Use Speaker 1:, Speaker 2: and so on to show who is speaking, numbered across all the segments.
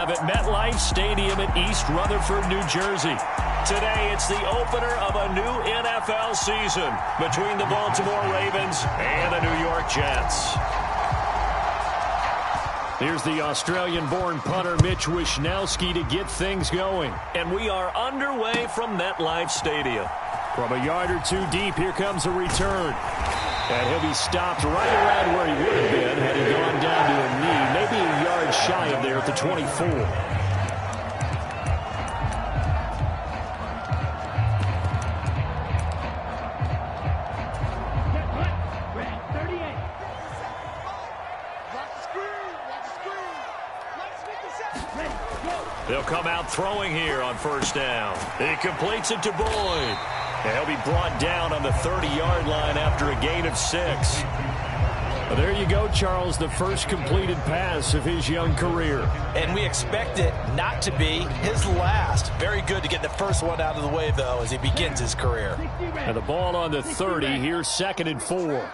Speaker 1: have at MetLife Stadium in East Rutherford, New Jersey. Today, it's the opener of a new NFL season between the Baltimore Ravens and the New York Jets. Here's the Australian-born punter Mitch Wishnowsky to get things going. And we are underway from MetLife Stadium. From a yard or two deep, here comes a return. And he'll be stopped right around where he would have been had he gone down to a knee, maybe a yard shy of there at the 24. They'll come out throwing here on first down. He completes it to Boyd. And he'll be brought down on the 30-yard line after a gain of 6. Well, there you go, Charles, the first completed pass of his young career.
Speaker 2: And we expect it not to be his last. Very good to get the first one out of the way, though, as he begins his career.
Speaker 1: And the ball on the 30, here's 2nd and 4.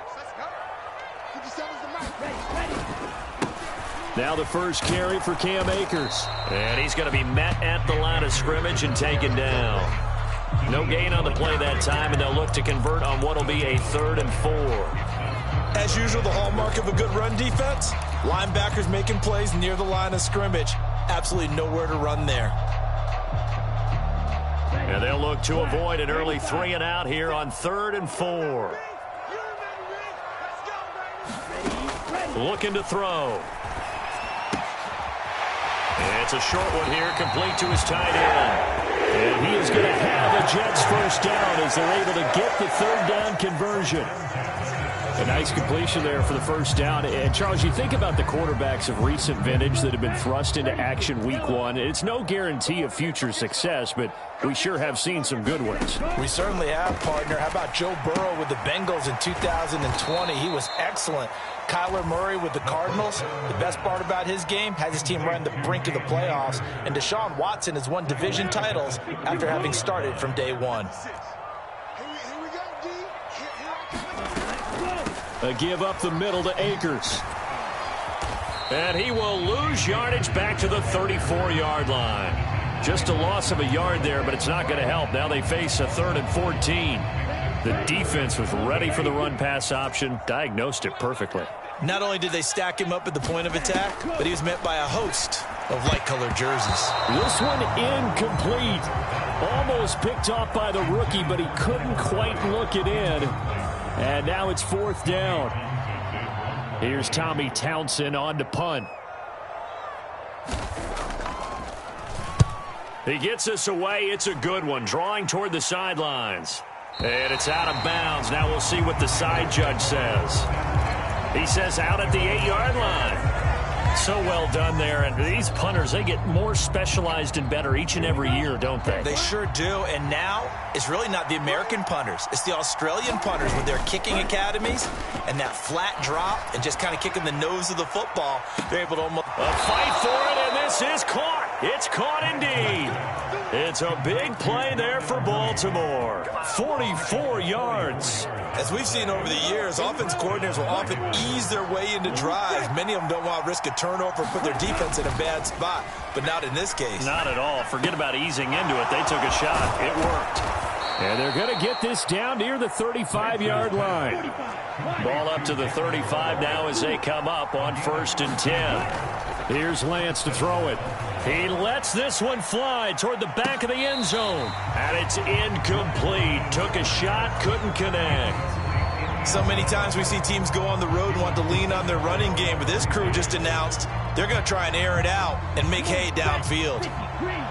Speaker 1: Now the first carry for Cam Akers. And he's going to be met at the line of scrimmage and taken down. No gain on the play that time, and they'll look to convert on what will be a 3rd and 4.
Speaker 2: As usual, the hallmark of a good run defense, linebackers making plays near the line of scrimmage. Absolutely nowhere to run there.
Speaker 1: And they'll look to avoid an early 3 and out here on 3rd and 4. Looking to throw. It's a short one here, complete to his tight end. And he is going to have the Jets first down as they're able to get the 3rd down conversion. A nice completion there for the first down. And, Charles, you think about the quarterbacks of recent vintage that have been thrust into action week 1. It's no guarantee of future success, but we sure have seen some good ones.
Speaker 2: We certainly have, partner. How about Joe Burrow with the Bengals in 2020? He was excellent. Kyler Murray with the Cardinals. The best part about his game, has his team run the brink of the playoffs. And Deshaun Watson has won division titles after having started from day 1.
Speaker 1: A give up the middle to Akers. And he will lose yardage back to the 34-yard line. Just a loss of a yard there, but it's not going to help. Now they face a 3rd and 14. The defense was ready for the run-pass option, diagnosed it perfectly.
Speaker 2: Not only did they stack him up at the point of attack, but he was met by a host of light-colored jerseys.
Speaker 1: This one incomplete. Almost picked off by the rookie, but he couldn't quite look it in. And now it's 4th down. Here's Tommy Townsend on to punt. He gets us away. It's a good one, drawing toward the sidelines. And it's out of bounds. Now we'll see what the side judge says. He says out at the 8-yard line. So well done there. And these punters, they get more specialized and better each and every year, don't they?
Speaker 2: They sure do. And now it's really not the American punters. It's the Australian punters with their kicking academies and that flat drop and just kind of kicking the nose of the football. They're able to almost...
Speaker 1: A fight for it, and this is caught. It's caught indeed. It's a big play there for Baltimore. 44 yards.
Speaker 2: As we've seen over the years, offense coordinators will often ease their way into drives. Many of them don't want to risk a turnover or put their defense in a bad spot, but not in this case.
Speaker 1: Not at all. Forget about easing into it. They took a shot. It worked. And they're going to get this down near the 35-yard line. Ball up to the 35 now as they come up on 1st and 10. Here's Lance to throw it. He lets this one fly toward the back of the end zone. And it's incomplete. Took a shot, couldn't connect.
Speaker 2: So many times we see teams go on the road and want to lean on their running game, but this crew just announced they're going to try and air it out and make hay downfield.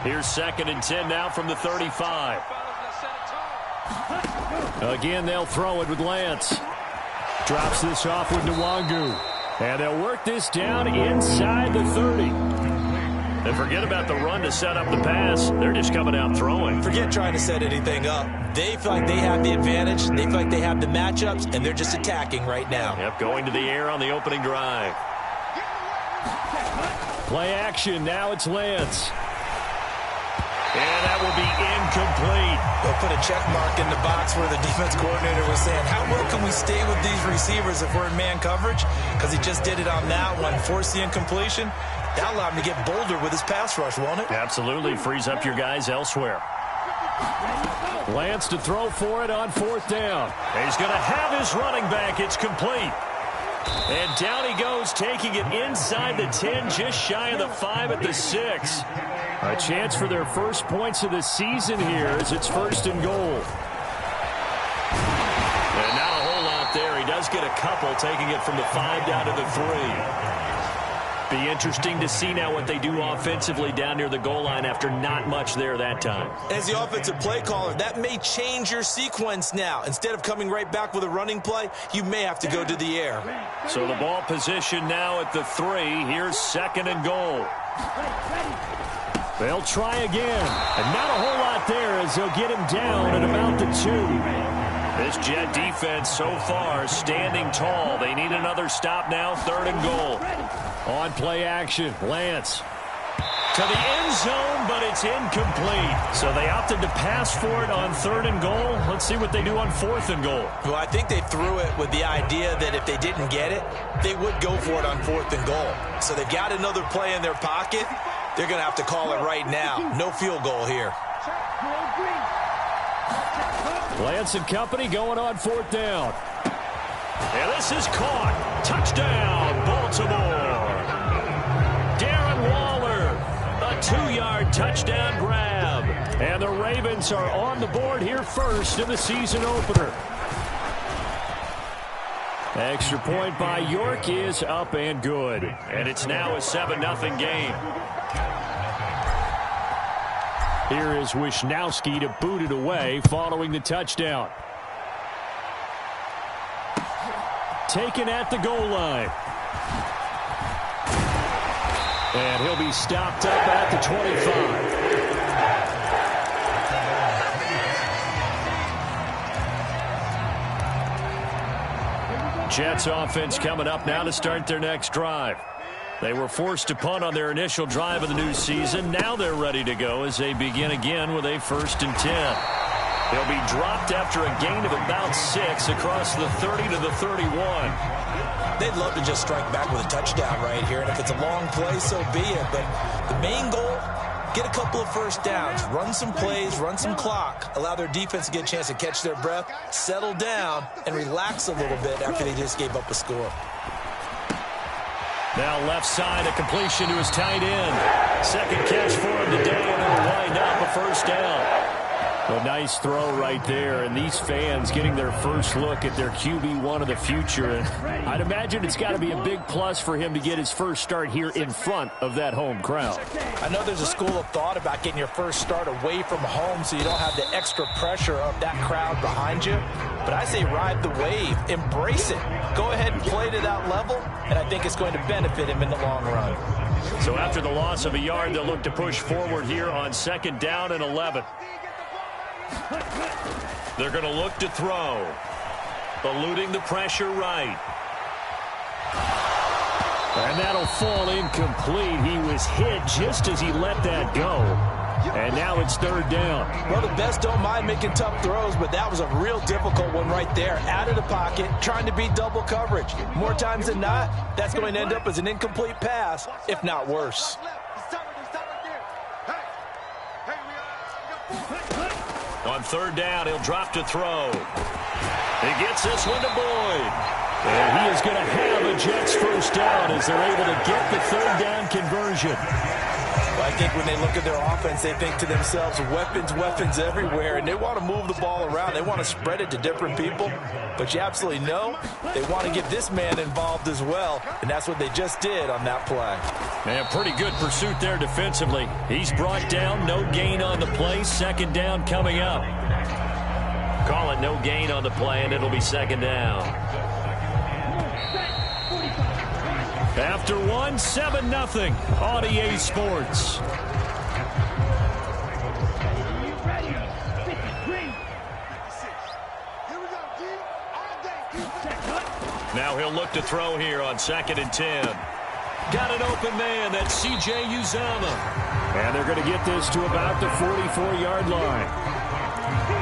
Speaker 1: Here's 2nd and 10 now from the 35. Again, they'll throw it with Lance. Drops this off with Nwangu. And they'll work this down inside the 30. And forget about the run to set up the pass. They're just coming out throwing.
Speaker 2: Forget trying to set anything up. They feel like they have the advantage. They feel like they have the matchups, and they're just attacking right now.
Speaker 1: Yep, going to the air on the opening drive. Play action. Now it's Lance. And that will be incomplete.
Speaker 2: They'll put a check mark in the box where the defense coordinator was saying, how well can we stay with these receivers if we're in man coverage? Because he just did it on that one, forced the incompletion. That allowed him to get bolder with his pass rush, won't it?
Speaker 1: Absolutely. Frees up your guys elsewhere. Lance to throw for it on 4th down. He's going to have his running back. It's complete. And down he goes, taking it inside the 10, just shy of the 5 at the 6. A chance for their first points of the season here as it's 1st and goal. And not a whole lot there. He does get a couple, taking it from the 5 down to the 3. Be interesting to see now what they do offensively down near the goal line after not much there that time.
Speaker 2: As the offensive play caller, that may change your sequence now. Instead of coming right back with a running play, you may have to go to the air.
Speaker 1: So the ball position now at the 3. Here's 2nd and goal. They'll try again. And not a whole lot there as they'll get him down at about the 2. This Jet defense so far standing tall. They need another stop now, 3rd and goal. On play action, Lance to the end zone, but it's incomplete. So they opted to pass for it on 3rd and goal. Let's see what they do on 4th and goal.
Speaker 2: Well, I think they threw it with the idea that if they didn't get it, they would go for it on 4th and goal. So they've got another play in their pocket. They're going to have to call it right now. No field goal here.
Speaker 1: Lance and company going on 4th down. And this is caught. Touchdown, Baltimore. Darren Waller, a 2-yard touchdown grab. And the Ravens are on the board here first in the season opener. Extra point by York is up and good. And it's now a 7-0 game. Here is Wisnowski to boot it away following the touchdown. Taken at the goal line. And he'll be stopped up at the 25. Jets offense coming up now to start their next drive. They were forced to punt on their initial drive of the new season. Now they're ready to go as they begin again with a 1st and 10. They'll be dropped after a gain of about 6 across the 30 to the 31.
Speaker 2: They'd love to just strike back with a touchdown right here, and if it's a long play, so be it. But the main goal, get a couple of first downs, run some plays, run some clock, allow their defense to get a chance to catch their breath, settle down, and relax a little bit after they just gave up a score.
Speaker 1: Now left side, a completion to his tight end. Second catch for him today, and it'll wind up a 1st down. A nice throw right there, and these fans getting their first look at their QB1 of the future. And I'd imagine it's got to be a big plus for him to get his first start here in front of that home crowd.
Speaker 2: I know there's a school of thought about getting your first start away from home so you don't have the extra pressure of that crowd behind you. But I say ride the wave, embrace it. Go ahead and play to that level, and I think it's going to benefit him in the long run.
Speaker 1: So after the loss of a yard, they'll look to push forward here on 2nd down and 11. They're going to look to throw. Eluding the pressure right. And that'll fall incomplete. He was hit just as he let that go. And now it's 3rd down.
Speaker 2: Well, the best don't mind making tough throws, but that was a real difficult one right there. Out of the pocket, trying to beat double coverage. More times than not, that's going to end up as an incomplete pass, if not worse.
Speaker 1: On 3rd down, he'll drop to throw. He gets this one to Boyd. And he is going to have a Jets first down as they're able to get the 3rd down conversion.
Speaker 2: Well, I think when they look at their offense, they think to themselves, weapons, weapons everywhere, and they want to move the ball around. They want to spread it to different people. But you absolutely know they want to get this man involved as well, and that's what they just did on that play.
Speaker 1: Man, pretty good pursuit there defensively. He's brought down, no gain on the play. 2nd down coming up. Call it no gain on the play, and it'll be 2nd down. After 7-0 on EA Sports. Now he'll look to throw here on 2nd and 10. Got an open man. That's C.J. Uzomah. And they're going to get this to about the 44-yard line.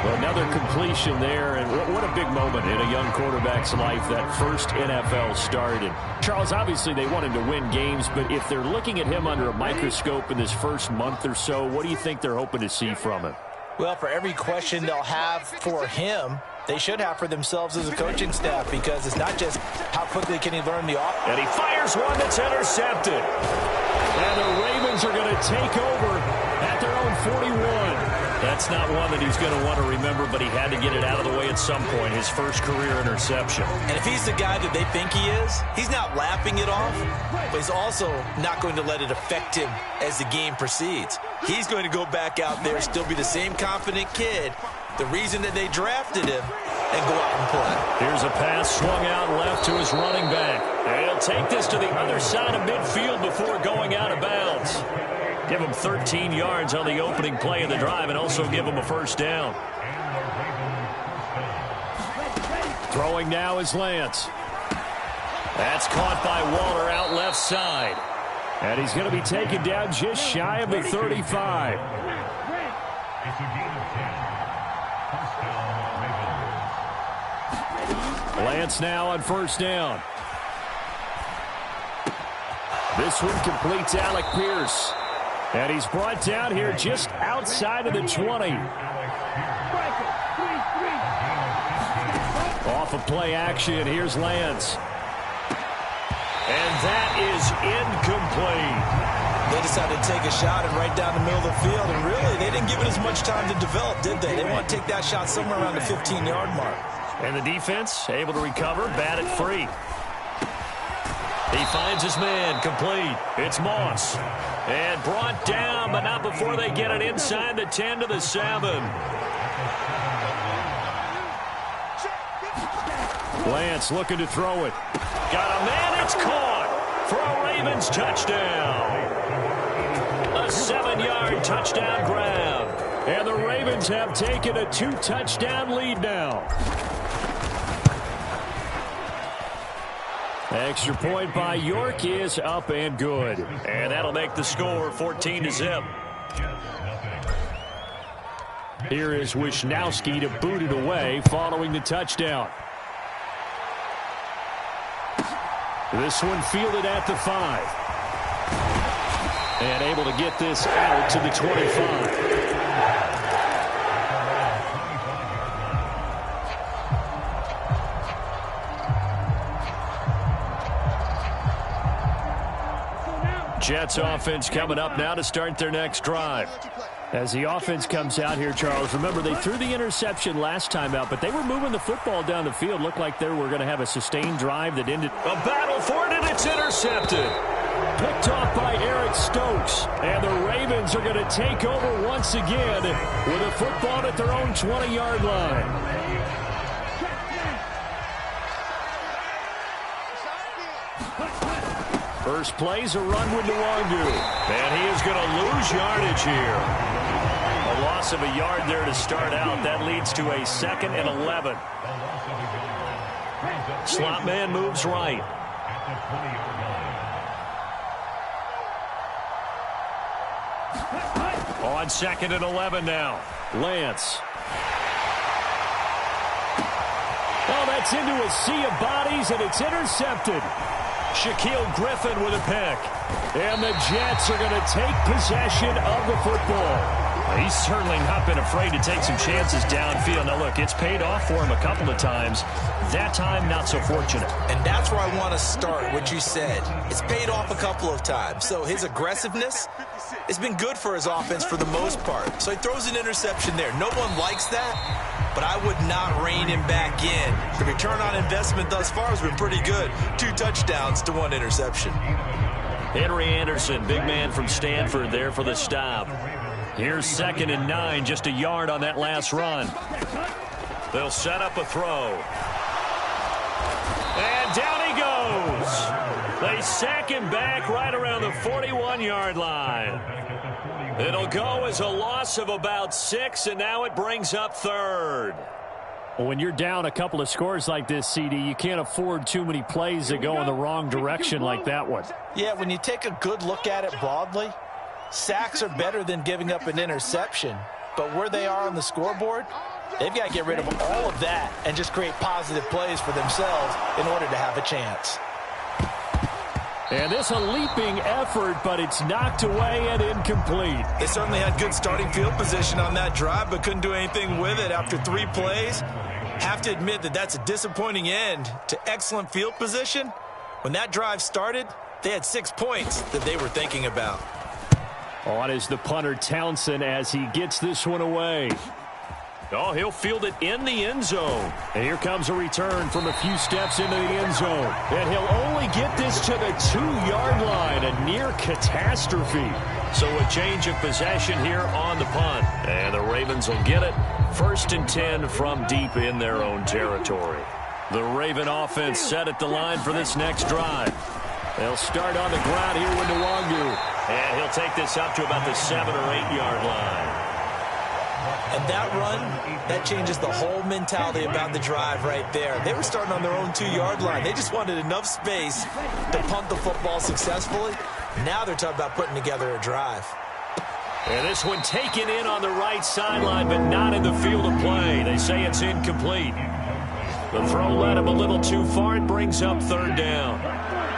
Speaker 1: Well, another completion there, and what a big moment in a young quarterback's life, that first NFL start. And Charles, obviously they want him to win games, but if they're looking at him under a microscope in this first month or so, what do you think they're hoping to see from him?
Speaker 2: Well, for every question they'll have for him, they should have for themselves as a coaching staff, because it's not just how quickly can he learn the offense.
Speaker 1: And he fires one that's intercepted. And the Ravens are going to take over at their own 41. That's not one that he's going to want to remember, but he had to get it out of the way at some point, his first career interception.
Speaker 2: And if he's the guy that they think he is, he's not laughing it off, but he's also not going to let it affect him as the game proceeds. He's going to go back out there, still be the same confident kid, the reason that they drafted him, and go out and play.
Speaker 1: Here's a pass swung out left to his running back. And he'll take this to the other side of midfield before going out of bounds. Give him 13 yards on the opening play of the drive and also give him a first down. Throwing now is Lance. That's caught by Waller out left side. And he's going to be taken down just shy of the 35. Lance now on first down. This one completes Alec Pierce. And he's brought down here just outside of the 20. Off of play action, here's Lance. And that is incomplete.
Speaker 2: They decided to take a shot and right down the middle of the field, and really, they didn't give it as much time to develop, did they? They want to take that shot somewhere around the 15-yard mark.
Speaker 1: And the defense able to recover, bat it free. He finds his man, complete. It's Moss. And brought down, but not before they get it inside the 10 to the 7. Lance looking to throw it. Got a man, it's caught for a Ravens touchdown. A 7-yard touchdown grab. And the Ravens have taken a 2-touchdown lead now. Extra point by York is up and good. And that'll make the score 14-0. Here is Wisnowski to boot it away following the touchdown. This one fielded at the 5. And able to get this out to the 25. Jets offense coming up now to start their next drive. As the offense comes out here, Charles, remember they threw the interception last time out, but they were moving the football down the field. Looked like they were going to have a sustained drive that ended. A battle for it, and it's intercepted. Picked off by Eric Stokes. And the Ravens are going to take over once again with a football at their own 20-yard line. First play's a run with Nwangu. And he is going to lose yardage here. A loss of a yard there to start out. That leads to a 2nd and 11. Slot man moves right. On 2nd and 11 now. Lance. Oh, that's into a sea of bodies, and it's intercepted. Shaquille Griffin with a pick. And the Jets are going to take possession of the football. He's certainly not been afraid to take some chances downfield. Now, look, it's paid off for him a couple of times. That time, not so fortunate.
Speaker 2: And that's where I want to start, what you said. It's paid off a couple of times. So his aggressiveness has been good for his offense for the most part. So he throws an interception there. No one likes that, but I would not rein him back in. The return on investment thus far has been pretty good. 2 touchdowns to 1 interception.
Speaker 1: Henry Anderson, big man from Stanford there for the stop. Here's 2nd and 9, just a yard on that last run. They'll set up a throw. And down he goes. They sack him back right around the 41-yard line. It'll go as a loss of about 6, and now it brings up 3rd. Well, when you're down a couple of scores like this, CD, you can't afford too many plays that go in the wrong direction like that one.
Speaker 2: Yeah, when you take a good look at it broadly, sacks are better than giving up an interception. But where they are on the scoreboard, they've got to get rid of all of that and just create positive plays for themselves in order to have a chance.
Speaker 1: And this a leaping effort, but it's knocked away and incomplete.
Speaker 2: They certainly had good starting field position on that drive, but couldn't do anything with it after 3 plays. Have to admit that that's a disappointing end to excellent field position. When that drive started, they had 6 points that they were thinking about.
Speaker 1: On is the punter Townsend as he gets this one away. Oh, he'll field it in the end zone. And here comes a return from a few steps into the end zone. And he'll only get this to the 2-yard line, a near catastrophe. So a change of possession here on the punt. And the Ravens will get it. 1st and 10 from deep in their own territory. The Raven offense set at the line for this next drive. They'll start on the ground here with Nwangu. And he'll take this up to about the 7 or 8 yard line.
Speaker 2: And that run, that changes the whole mentality about the drive right there. They were starting on their own 2-yard line. They just wanted enough space to punt the football successfully. Now they're talking about putting together a drive.
Speaker 1: And this one taken in on the right sideline, but not in the field of play. They say it's incomplete. The throw led him a little too far. It brings up 3rd down.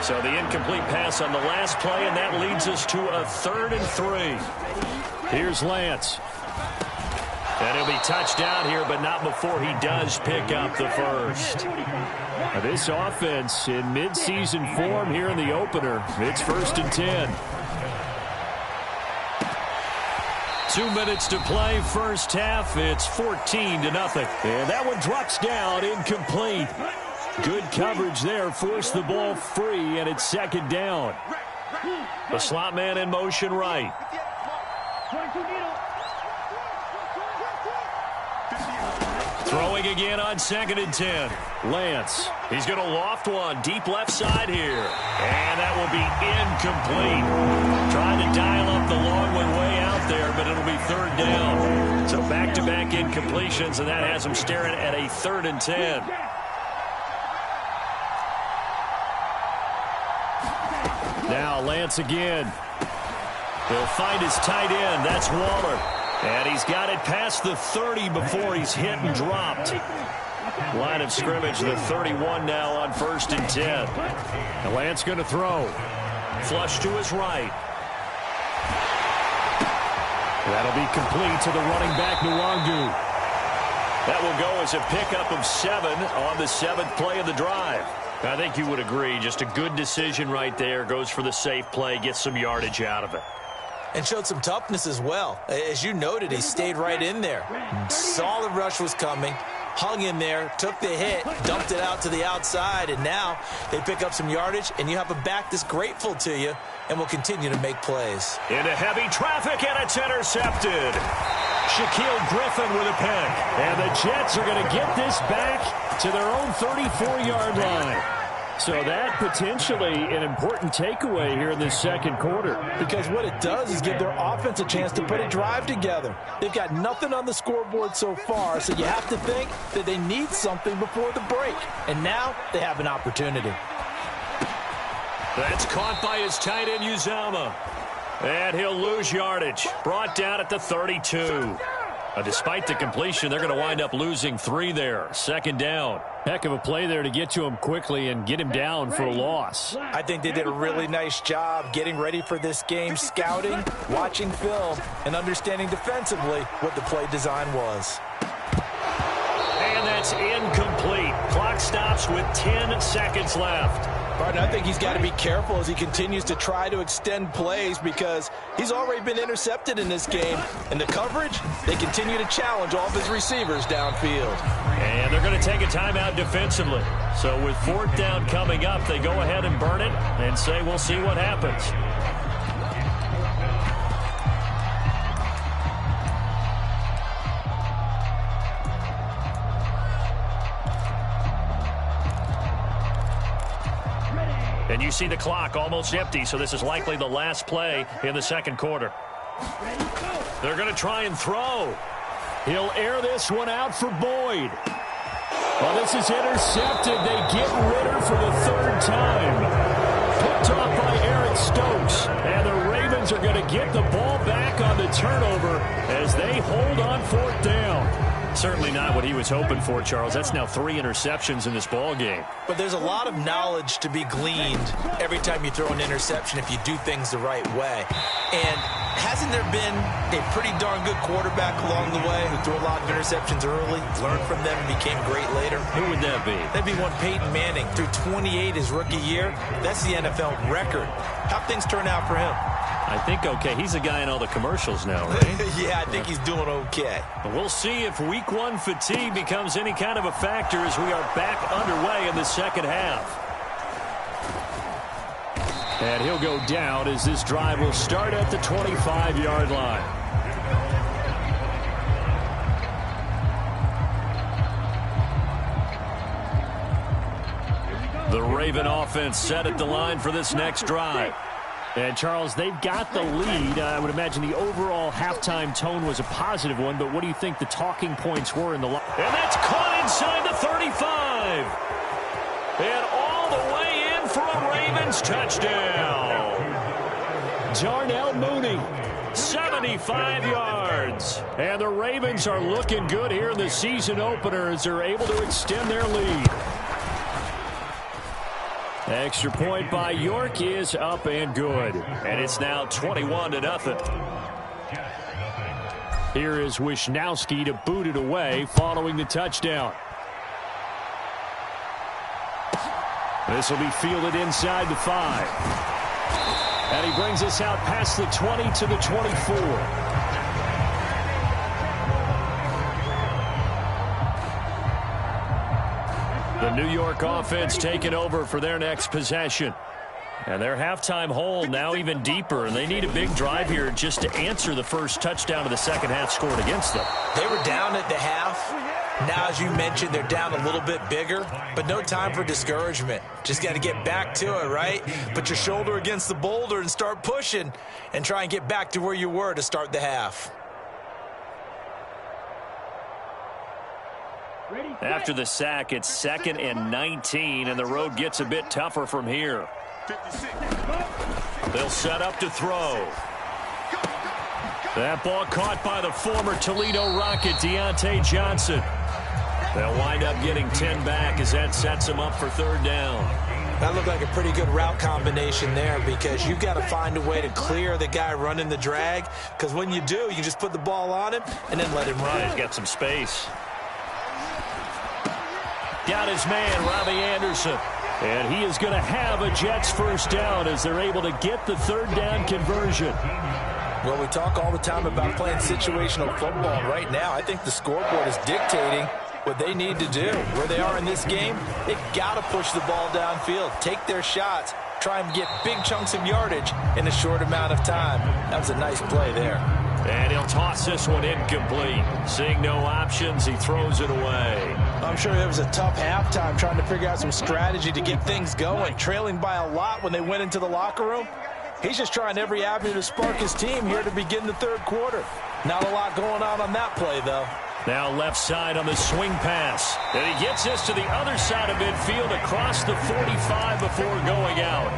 Speaker 1: So the incomplete pass on the last play, and that leads us to a 3rd and 3. Here's Lance. And he'll be touched down here, but not before he does pick up the first. Now this offense in midseason form here in the opener. It's 1st and 10. 2 minutes to play, first half. It's 14-0. And that one drops down, incomplete. Good coverage there, forced the ball free, and it's 2nd down. The slot man in motion right. Throwing again on 2nd and 10. Lance. He's going to loft one deep left side here. And that will be incomplete. Trying to dial up the long one way out there, but it'll be 3rd down. So back-to-back incompletions, and that has him staring at a 3rd and 10. Now Lance again. He'll find his tight end. That's Waller. And he's got it past the 30 before he's hit and dropped. Line of scrimmage, the 31 now on 1st and 10. And Lance going to throw. Flush to his right. That'll be complete to the running back, Nwangu. That will go as a pickup of 7 on the 7th play of the drive. I think you would agree. Just a good decision right there. Goes for the safe play, gets some yardage out of it.
Speaker 2: And showed some toughness as well. As you noted, he stayed right in there. Saw the rush was coming, hung in there, took the hit, dumped it out to the outside, and now they pick up some yardage, and you have a back that's grateful to you and will continue to make plays.
Speaker 1: Into heavy traffic, and it's intercepted. Shaquille Griffin with a pick. And the Jets are going to get this back to their own 34-yard line. So that potentially an important takeaway here in this 2nd quarter.
Speaker 2: Because what it does is give their offense a chance to put a drive together. They've got nothing on the scoreboard so far, so you have to think that they need something before the break. And now they have an opportunity.
Speaker 1: That's caught by his tight end, Uzomah. And he'll lose yardage. Brought down at the 32. Despite the completion, they're going to wind up losing 3 there. 2nd down. Heck of a play there to get to him quickly and get him down for a loss.
Speaker 2: I think they did a really nice job getting ready for this game, scouting, watching film, and understanding defensively what the play design was.
Speaker 1: And that's incomplete. Clock stops with 10 seconds left.
Speaker 2: Barton, I think he's got to be careful as he continues to try to extend plays because he's already been intercepted in this game. And the coverage, they continue to challenge all of his receivers downfield.
Speaker 1: And they're going to take a timeout defensively. So with 4th down coming up, they go ahead and burn it and say we'll see what happens. And you see the clock almost empty, so this is likely the last play in the 2nd quarter. They're going to try and throw. He'll air this one out for Boyd. Well, this is intercepted. They get Ritter for the third time. Picked off by Eric Stokes. And the Ravens are going to get the ball back on the turnover as they hold on fourth down. Certainly not what he was hoping for, Charles. That's now 3 interceptions in this ball game.
Speaker 2: But there's a lot of knowledge to be gleaned every time you throw an interception if you do things the right way. And hasn't there been a pretty darn good quarterback along the way who threw a lot of interceptions early, learned from them, and became great later?
Speaker 1: Who would that be?
Speaker 2: That'd be one Peyton Manning. Threw 28 his rookie year. That's the NFL record. How'd things turn out for him?
Speaker 1: I think okay. He's a guy in all the commercials now, right?
Speaker 2: Yeah, I think he's doing okay.
Speaker 1: We'll see if week 1 fatigue becomes any kind of a factor as we are back underway in the second half. And he'll go down as this drive will start at the 25-yard line. The Raven offense set at the line for this next drive. And, Charles, they've got the lead. I would imagine the overall halftime tone was a positive one, but what do you think the talking points were in the line? And that's caught inside the 35. And all the way in for a Ravens touchdown. Darnell Mooney, 75 yards. And the Ravens are looking good here in the season opener as they're able to extend their lead. Extra point by York is up and good. And it's now 21-0. Here is Wisnowski to boot it away following the touchdown. This will be fielded inside the 5. And he brings us out past the 20 to the 24. The New York offense taking over for their next possession. And their halftime hole now even deeper, and they need a big drive here just to answer the first touchdown of the second half scored against them.
Speaker 2: They were down at the half. Now, as you mentioned, they're down a little bit bigger, but no time for discouragement. Just got to get back to it, right? Put your shoulder against the boulder and start pushing and try and get back to where you were to start the half.
Speaker 1: After the sack, it's 2nd and 19, and the road gets a bit tougher from here. They'll set up to throw. That ball caught by the former Toledo Rocket, Deontay Johnson. They'll wind up getting 10 back as that sets them up for third down.
Speaker 2: That looked like a pretty good route combination there because you've got to find a way to clear the guy running the drag, because when you do, you just put the ball on him and then let him run.
Speaker 1: He's got some space. Got his man, Robbie Anderson. And he is going to have a Jets first down as they're able to get the third down conversion.
Speaker 2: Well, we talk all the time about playing situational football. Right now, I think the scoreboard is dictating what they need to do. Where they are in this game, they've got to push the ball downfield, take their shots, try and get big chunks of yardage in a short amount of time. That was a nice play there.
Speaker 1: And he'll toss this one incomplete. Seeing no options, he throws it away.
Speaker 2: I'm sure it was a tough halftime trying to figure out some strategy to get things going. Trailing by a lot when they went into the locker room. He's just trying every avenue to spark his team here to begin the third quarter. Not a lot going on that play, though.
Speaker 1: Now left side on the swing pass. And he gets this to the other side of midfield across the 45 before going out.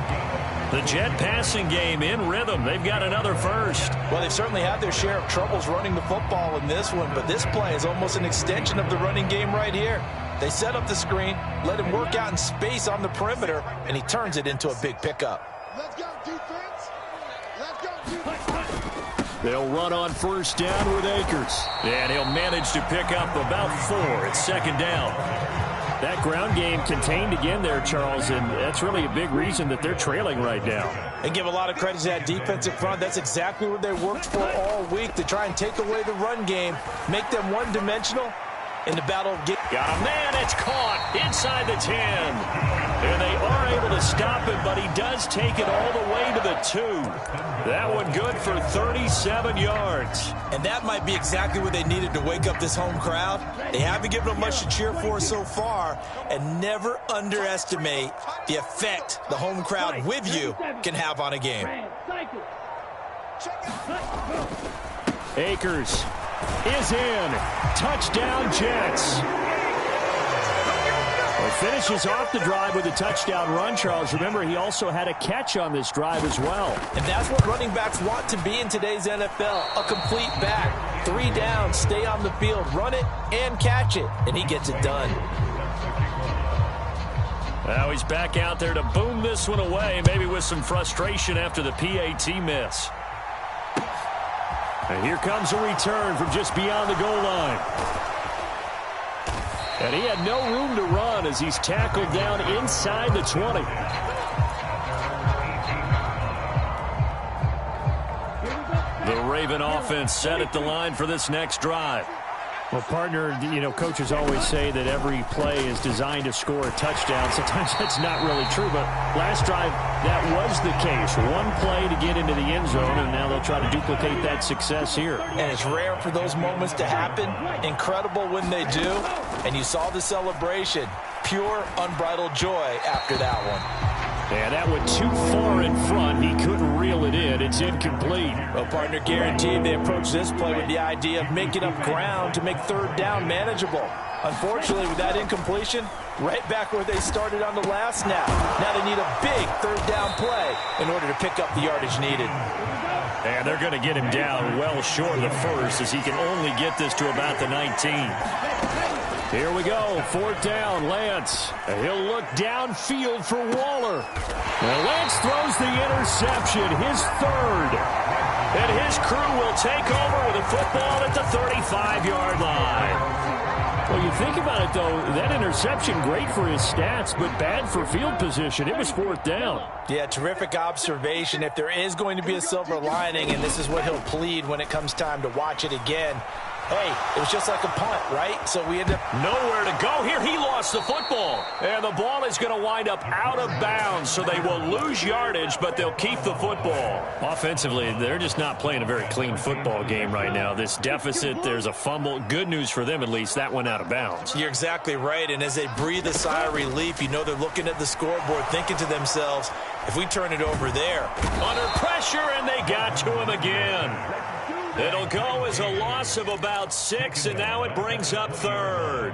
Speaker 1: The Jet passing game in rhythm. They've got another first.
Speaker 2: Well, they've certainly had their share of troubles running the football in this one, but this play is almost an extension of the running game right here. They set up the screen, let him work out in space on the perimeter, and he turns it into a big pickup.
Speaker 3: Let's go, defense. Let's go, defense.
Speaker 1: They'll run on first down with Akers. And he'll manage to pick up about 4. It's second down. That ground game contained again there, Charles, and that's really a big reason that they're trailing right now.
Speaker 2: And give a lot of credit to that defensive front. That's exactly what they worked for all week, to try and take away the run game, make them one-dimensional in the battle of
Speaker 1: got a man, it's caught inside the 10. And they are able to stop him, but he does take it all the way to the 2. That one good for 37 yards.
Speaker 2: And that might be exactly what they needed to wake up this home crowd. They haven't given them much to cheer for so far, and never underestimate the effect the home crowd with you can have on a game.
Speaker 1: Akers is in. Touchdown, Jets. finishes off the drive with a touchdown run, Charles. Remember, he also had a catch on this drive as well.
Speaker 2: And that's what running backs want to be in today's NFL, a complete back. 3 down, stay on the field, run it, and catch it, and he gets it done.
Speaker 1: Now he's back out there to boom this one away, maybe with some frustration after the PAT miss. And here comes a return from just beyond the goal line. And he had no room to run as he's tackled down inside the 20. The Raven offense set at the line for this next drive. Well, partner, coaches always say that every play is designed to score a touchdown. Sometimes that's not really true, but last drive, that was the case. One play to get into the end zone, and now they'll try to duplicate that success here.
Speaker 2: And it's rare for those moments to happen. Incredible when they do. And you saw the celebration. Pure, unbridled joy after that one.
Speaker 1: And that went too far in front. He couldn't reel it in. It's incomplete.
Speaker 2: Well, partner, guaranteed they approach this play with the idea of making up ground to make third down manageable. Unfortunately, with that incompletion, right back where they started on the last snap. Now they need a big third down play in order to pick up the yardage needed.
Speaker 1: And they're going to get him down well short of the first as he can only get this to about the 19. Here we go, 4th down, Lance. He'll look downfield for Waller. And Lance throws the interception, his 3rd. And his crew will take over with a football at the 35-yard line. Well, you think about it, though, that interception, great for his stats, but bad for field position. It was 4th down.
Speaker 2: Yeah, terrific observation. If there is going to be a silver lining, and this is what he'll plead when it comes time to watch it again, hey, it was just like a punt, right? So we end up
Speaker 1: nowhere to go here. He lost the football. And the ball is going to wind up out of bounds, so they will lose yardage, but they'll keep the football. Offensively, they're just not playing a very clean football game right now. This deficit, there's a fumble. Good news for them, at least. That went out of bounds.
Speaker 2: You're exactly right. And as they breathe a sigh of relief, you know they're looking at the scoreboard, thinking to themselves, if we turn it over there.
Speaker 1: Under pressure, and they got to him again. It'll go as a loss of about 6, and now it brings up 3rd.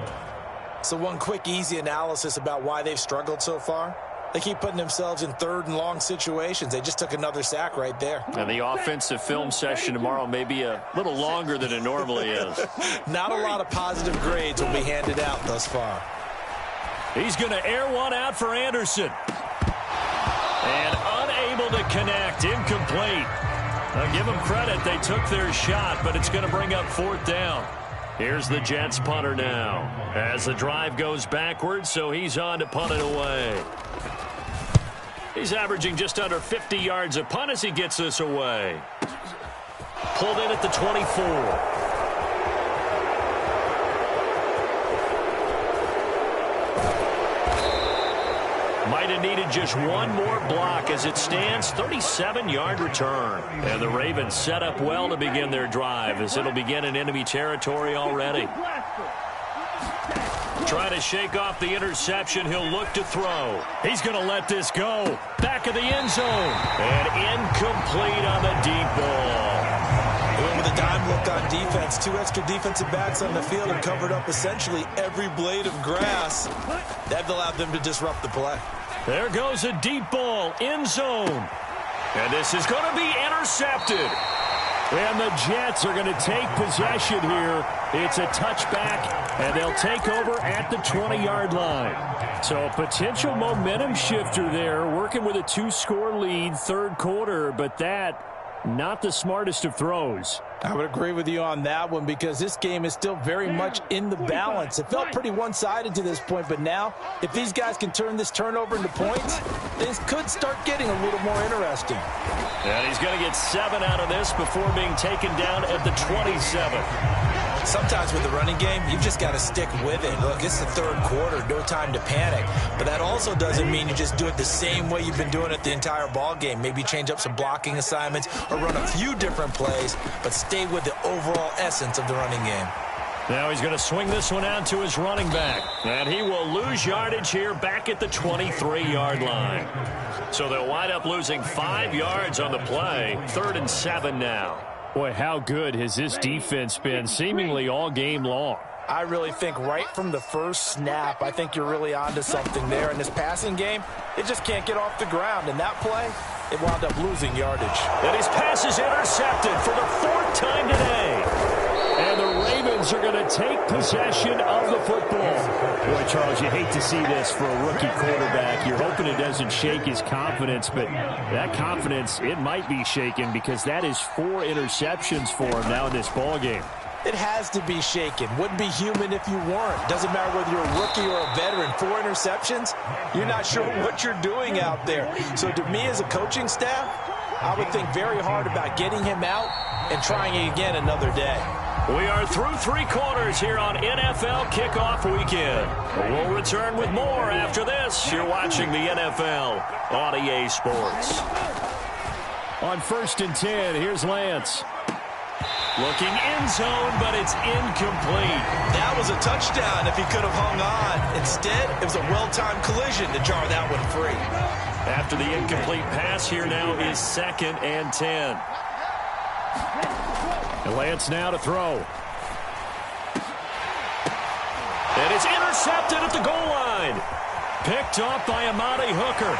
Speaker 2: So one quick, easy analysis about why they've struggled so far. They keep putting themselves in 3rd and long situations. They just took another sack right there.
Speaker 1: And the offensive film session tomorrow may be a little longer than it normally is.
Speaker 2: Not a lot of positive grades will be handed out thus far.
Speaker 1: He's going to air one out for Anderson. And unable to connect, incomplete. I'll give them credit. They took their shot, but it's going to bring up 4th down. Here's the Jets punter now as the drive goes backwards, so he's on to punt it away. He's averaging just under 50 yards a punt as he gets this away. Pulled in at the 24. Might have needed just one more block as it stands. 37-yard return. And the Ravens set up well to begin their drive as it'll begin in enemy territory already. Trying to shake off the interception. He'll look to throw. He's going to let this go. Back of the end zone. And incomplete on the deep ball.
Speaker 2: With a dime look on defense, 2 extra defensive backs on the field and covered up essentially every blade of grass. That allowed them to disrupt the play.
Speaker 1: There goes a deep ball, end zone. And this is going to be intercepted. And the Jets are going to take possession here. It's a touchback, and they'll take over at the 20-yard line. So a potential momentum shifter there, working with a 2-score lead, 3rd quarter, but that not the smartest of throws.
Speaker 2: I would agree with you on that one because this game is still very much in the balance. It felt pretty one-sided to this point, but now if these guys can turn this turnover into points, this could start getting a little more interesting.
Speaker 1: And he's going to get 7 out of this before being taken down at the 27.
Speaker 2: Sometimes with the running game, you've just got to stick with it. Look, it's the 3rd quarter, no time to panic. But that also doesn't mean you just do it the same way you've been doing it the entire ball game. Maybe change up some blocking assignments or run a few different plays, but stay with the overall essence of the running game.
Speaker 1: Now he's going to swing this one out to his running back. And he will lose yardage here back at the 23-yard line. So they'll wind up losing 5 yards on the play. 3rd and 7 now. Boy, how good has this defense been seemingly all game long?
Speaker 2: I really think right from the first snap, I think you're really onto something there. In this passing game, it just can't get off the ground. And that play, it wound up losing yardage.
Speaker 1: And his pass is intercepted for the 4th time today. And the Ravens are going to take possession of the football. Boy, Charles, you hate to see this for a rookie quarterback. You're hoping it doesn't shake his confidence, but that confidence, it might be shaken because that is 4 interceptions for him now in this ballgame.
Speaker 2: It has to be shaken. Wouldn't be human if you weren't. Doesn't matter whether you're a rookie or a veteran. 4 interceptions, you're not sure what you're doing out there. So to me as a coaching staff, I would think very hard about getting him out and trying it again another day.
Speaker 1: We are through 3 quarters here on NFL Kickoff Weekend. We'll return with more after this. You're watching the NFL on EA Sports. On 1st and 10, here's Lance. Looking end zone, but it's incomplete.
Speaker 2: That was a touchdown if he could have hung on. Instead, it was a well-timed collision to jar that one free.
Speaker 1: After the incomplete pass, here now is 2nd and 10. And Lance now to throw. And it's intercepted at the goal line. Picked off by Amani Hooker.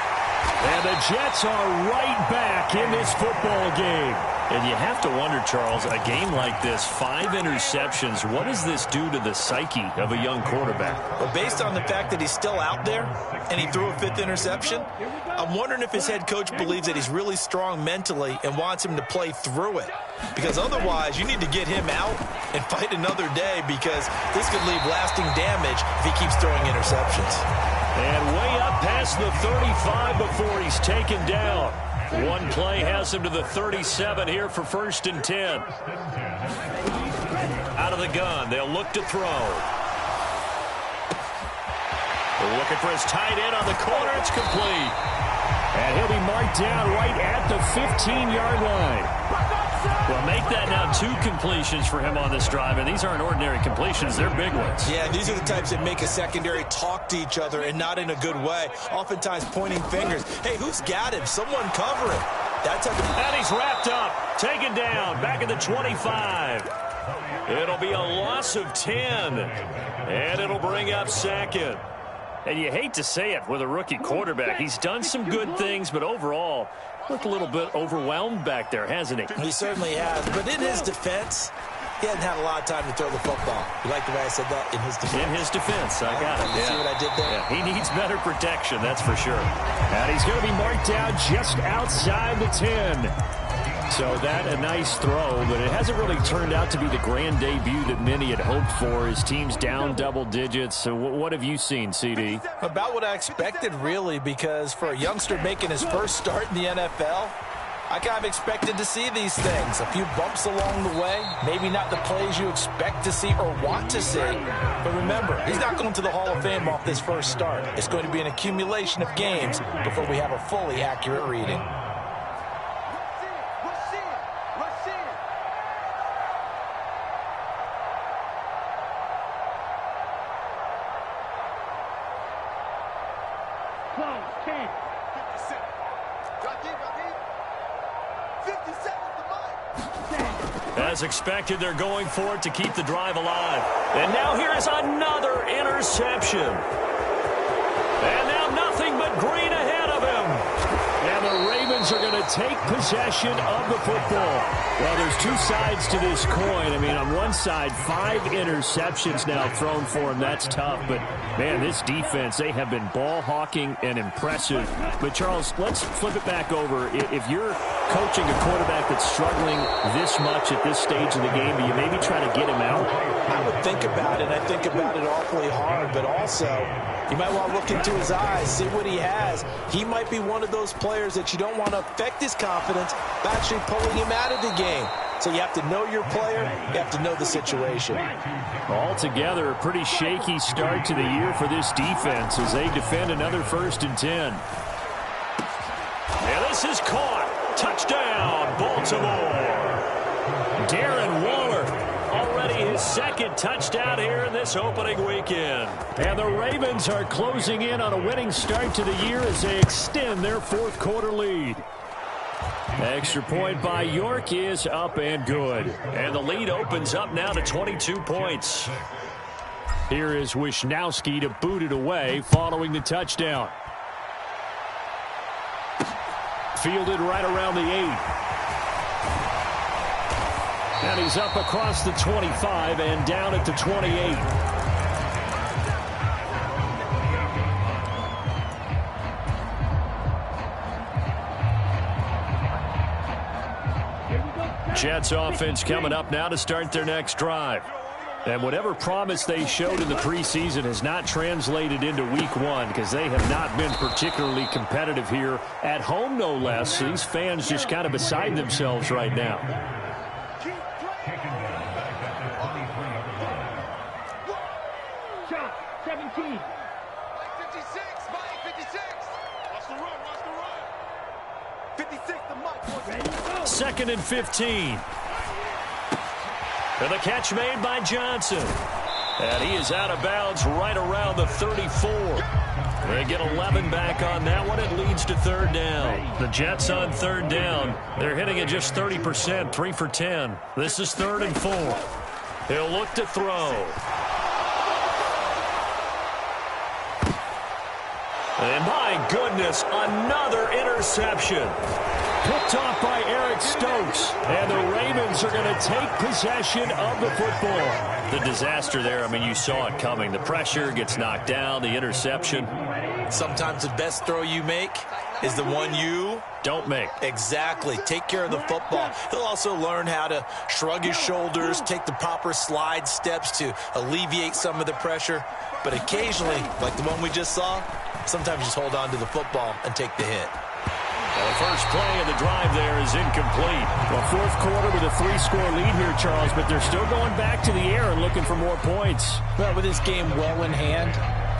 Speaker 1: And the Jets are right back in this football game. And you have to wonder, Charles, a game like this, 5 interceptions, what does this do to the psyche of a young quarterback?
Speaker 2: Well, based on the fact that he's still out there and he threw a 5th interception, I'm wondering if his head coach believes that he's really strong mentally and wants him to play through it. Because otherwise, you need to get him out and fight another day because this could leave lasting damage if he keeps throwing interceptions.
Speaker 1: And way up past the 35 before he's taken down. One play has him to the 37 here for 1st and 10. Out of the gun, they'll look to throw. They're looking for his tight end on the corner. It's complete. And he'll be marked down right at the 15-yard line. Well, make that now 2 completions for him on this drive, and these aren't ordinary completions. They're big ones.
Speaker 2: Yeah, these are the types that make a secondary talk to each other and not in a good way, oftentimes pointing fingers. Hey, who's got him? Someone cover him. That's
Speaker 1: and he's wrapped up, taken down, back at the 25. It'll be a loss of 10, and it'll bring up 2nd. And you hate to say it with a rookie quarterback. He's done some good things, but overall, looked a little bit overwhelmed back there, hasn't he?
Speaker 2: He certainly has. But in his defense, he hasn't had a lot of time to throw the football. You like the way I said that? In his defense.
Speaker 1: In his defense. I got it.
Speaker 2: You see what I did there?
Speaker 1: Yeah, he needs better protection, that's for sure. And he's going to be marked down just outside the 10. So that a nice throw, but it hasn't really turned out to be the grand debut that many had hoped for. His team's down double digits. So what have you seen, CD?
Speaker 2: About what I expected, really, because for a youngster making his first start in the NFL, I kind of expected to see these things. A few bumps along the way, maybe not the plays you expect to see or want to see. But remember, he's not going to the Hall of Fame off this first start. It's going to be an accumulation of games before we have a fully accurate reading.
Speaker 1: As expected, they're going for it to keep the drive alive. And now here is another interception. And now nothing but green ahead of him. And the Ravens are going to take possession of the football. Well, there's 2 sides to this coin. I mean, on one side, 5 interceptions now thrown for him. That's tough. But, man, this defense, they have been ball hawking and impressive. But, Charles, let's flip it back over. If you're coaching a quarterback that's struggling this much at this stage of the game, do you maybe try to get him out?
Speaker 2: I would think about it. I think about it awfully hard. But also, you might want to look into his eyes, see what he has. He might be one of those players that you don't want to affect his confidence by actually pulling him out of the game. So you have to know your player. You have to know the situation.
Speaker 1: Altogether, a pretty shaky start to the year for this defense as they defend another 1st and 10. And this is caught. Touchdown, Baltimore. Darren Waller, already his 2nd touchdown here in this opening weekend. And the Ravens are closing in on a winning start to the year as they extend their 4th quarter lead. Extra point by York is up and good. And the lead opens up now to 22 points. Here is Wisnowski to boot it away following the touchdown. Fielded right around the 8. And he's up across the 25 and down at the 28. Jets offense coming up now to start their next drive. And whatever promise they showed in the preseason has not translated into week 1 because they have not been particularly competitive here at home, no less. These fans just kind of beside themselves right now.
Speaker 3: Shot, 17. 56, Mike, 56. Watch the run, watch the run. 56, the Mike.
Speaker 1: 2nd and 15. And the catch made by Johnson. And he is out of bounds right around the 34. They get 11 back on that one. It leads to 3rd down. The Jets on 3rd down. They're hitting at just 30%, 3 for 10. This is 3rd and 4. He'll look to throw. And my goodness, another interception. Picked off by Eric Stokes. And the Ravens are going to take possession of the football. The disaster there, I mean, you saw it coming. The pressure gets knocked down, the interception.
Speaker 2: Sometimes the best throw you make is the one you
Speaker 1: don't make.
Speaker 2: Exactly. Take care of the football. He'll also learn how to shrug his shoulders, take the proper slide steps to alleviate some of the pressure. But occasionally, like the one we just saw, sometimes just hold on to the football and take the hit.
Speaker 1: Well, the first play of the drive there is incomplete. Well, 4th quarter with a 3-score lead here, Charles, but they're still going back to the air and looking for more points.
Speaker 4: Well, with this game well in hand,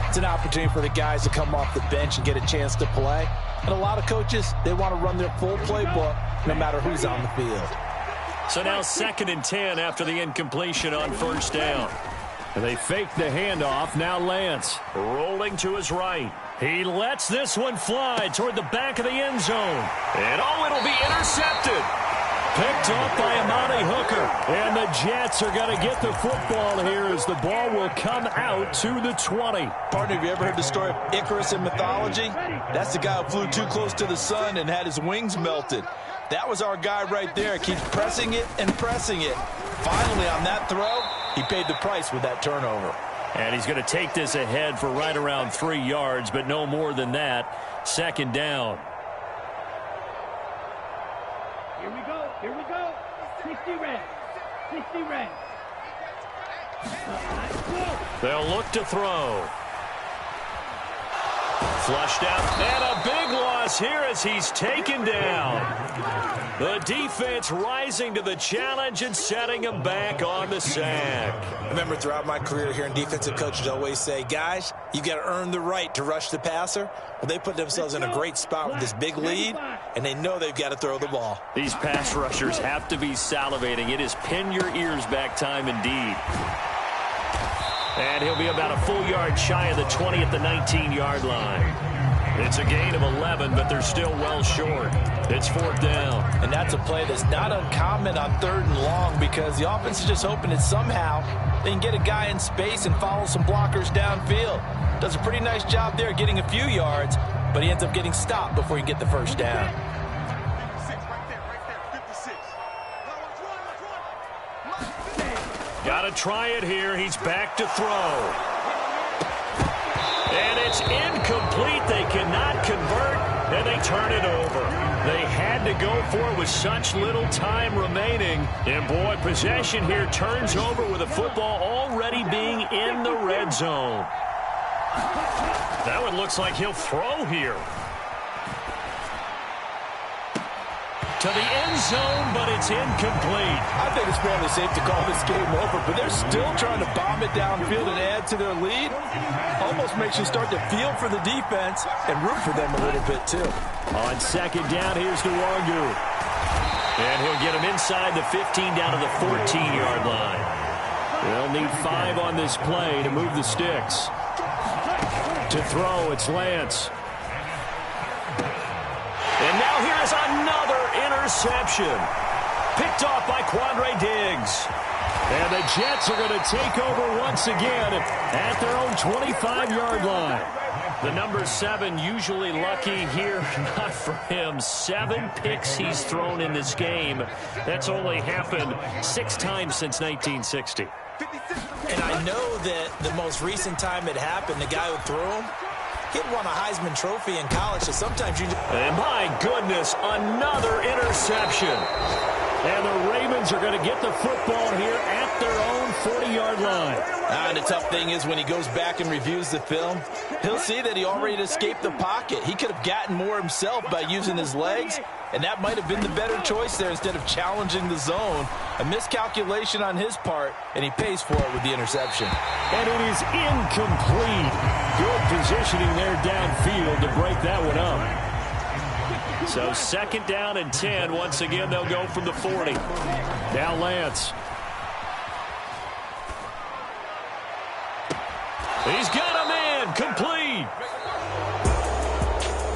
Speaker 4: it's an opportunity for the guys to come off the bench and get a chance to play. And a lot of coaches, they want to run their full playbook no matter who's on the field.
Speaker 1: So now 2nd and 10 after the incompletion on 1st down. And they fake the handoff. Now Lance rolling to his right. He lets this one fly toward the back of the end zone. And it'll be intercepted. Picked off by Amani Hooker. And the Jets are going to get the football here as the ball will come out to the 20.
Speaker 4: Partner, have you ever heard the story of Icarus in mythology? That's the guy who flew too close to the sun and had his wings melted. That was our guy right there. Keeps pressing it and pressing it. Finally, on that throw, he paid the price with that turnover.
Speaker 1: And he's going to take this ahead for right around 3 yards, but no more than that. 2nd down.
Speaker 5: Here we go. Here we go. 60 red. 60 red.
Speaker 1: They'll look to throw. Flushed out. And a big loss here as he's taken down. The defense rising to the challenge and setting him back on the sack.
Speaker 2: I remember throughout my career hearing defensive coaches always say, guys, you got to earn the right to rush the passer. Well, they put themselves in a great spot with this big lead, and they know they've got to throw the ball.
Speaker 1: These pass rushers have to be salivating. It is pin your ears back time indeed. And he'll be about a full yard shy of the 20 at the 19-yard line. It's a gain of 11, but they're still well short. It's 4th down.
Speaker 4: And that's a play that's not uncommon on 3rd and long because the offense is just hoping that somehow they can get a guy in space and follow some blockers downfield. Does a pretty nice job there getting a few yards, but he ends up getting stopped before he can get the first down.
Speaker 3: 56, right there, 56.
Speaker 1: Got to try it here. He's back to throw. And it's incomplete. They cannot convert, and they turn it over. They had to go for it with such little time remaining. And, boy, possession here turns over with the football already being in the red zone. That one looks like he'll throw here. To the end zone, but it's incomplete.
Speaker 4: I think it's fairly safe to call this game over, but they're still trying to bomb it downfield and add to their lead. Almost makes you start to feel for the defense and root for them a little bit, too.
Speaker 1: On 2nd down, here's Nwangu. And he'll get him inside the 15 down to the 14-yard line. They'll need 5 on this play to move the sticks. To throw, it's Lance. And now here is another interception. Picked off by Quandre Diggs. And the Jets are going to take over once again at their own 25-yard line. The number 7 usually lucky here. Not for him. 7 picks he's thrown in this game. That's only happened 6 times since 1960.
Speaker 2: And I know that the most recent time it happened, the guy who threw him, he'd won a Heisman Trophy in college, so sometimes you...
Speaker 1: And my goodness, another interception. And the Ravens are going to get the football here at their own 40-yard line.
Speaker 2: And the tough thing is when he goes back and reviews the film, he'll see that he already escaped the pocket. He could have gotten more himself by using his legs, and that might have been the better choice there instead of challenging the zone. A miscalculation on his part, and he pays for it with the interception.
Speaker 1: And it is incomplete. Good positioning there downfield to break that one up. So 2nd down and 10. Once again, they'll go from the 40. Now Lance. He's got a man. Complete.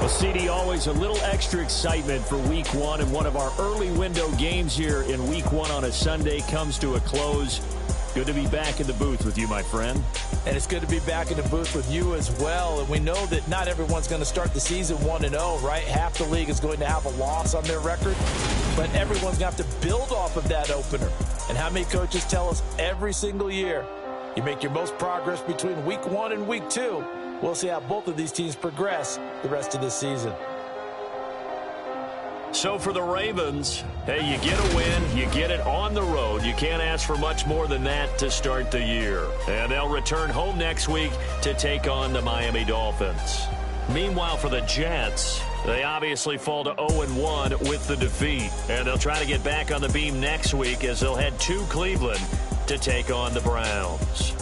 Speaker 1: Well, CD, always a little extra excitement for Week 1, and one of our early window games here in Week 1 on a Sunday comes to a close. Good to be back in the booth with you, my friend.
Speaker 2: And it's good to be back in the booth with you as well. And we know that not everyone's going to start the season 1-0, right? Half the league is going to have a loss on their record. But everyone's going to have to build off of that opener. And how many coaches tell us every single year, you make your most progress between Week 1 and Week 2. We'll see how both of these teams progress the rest of this season.
Speaker 1: So for the Ravens, hey, you get a win, you get it on the road. You can't ask for much more than that to start the year. And they'll return home next week to take on the Miami Dolphins. Meanwhile, for the Jets, they obviously fall to 0-1 with the defeat. And they'll try to get back on the beam next week as they'll head to Cleveland to take on the Browns.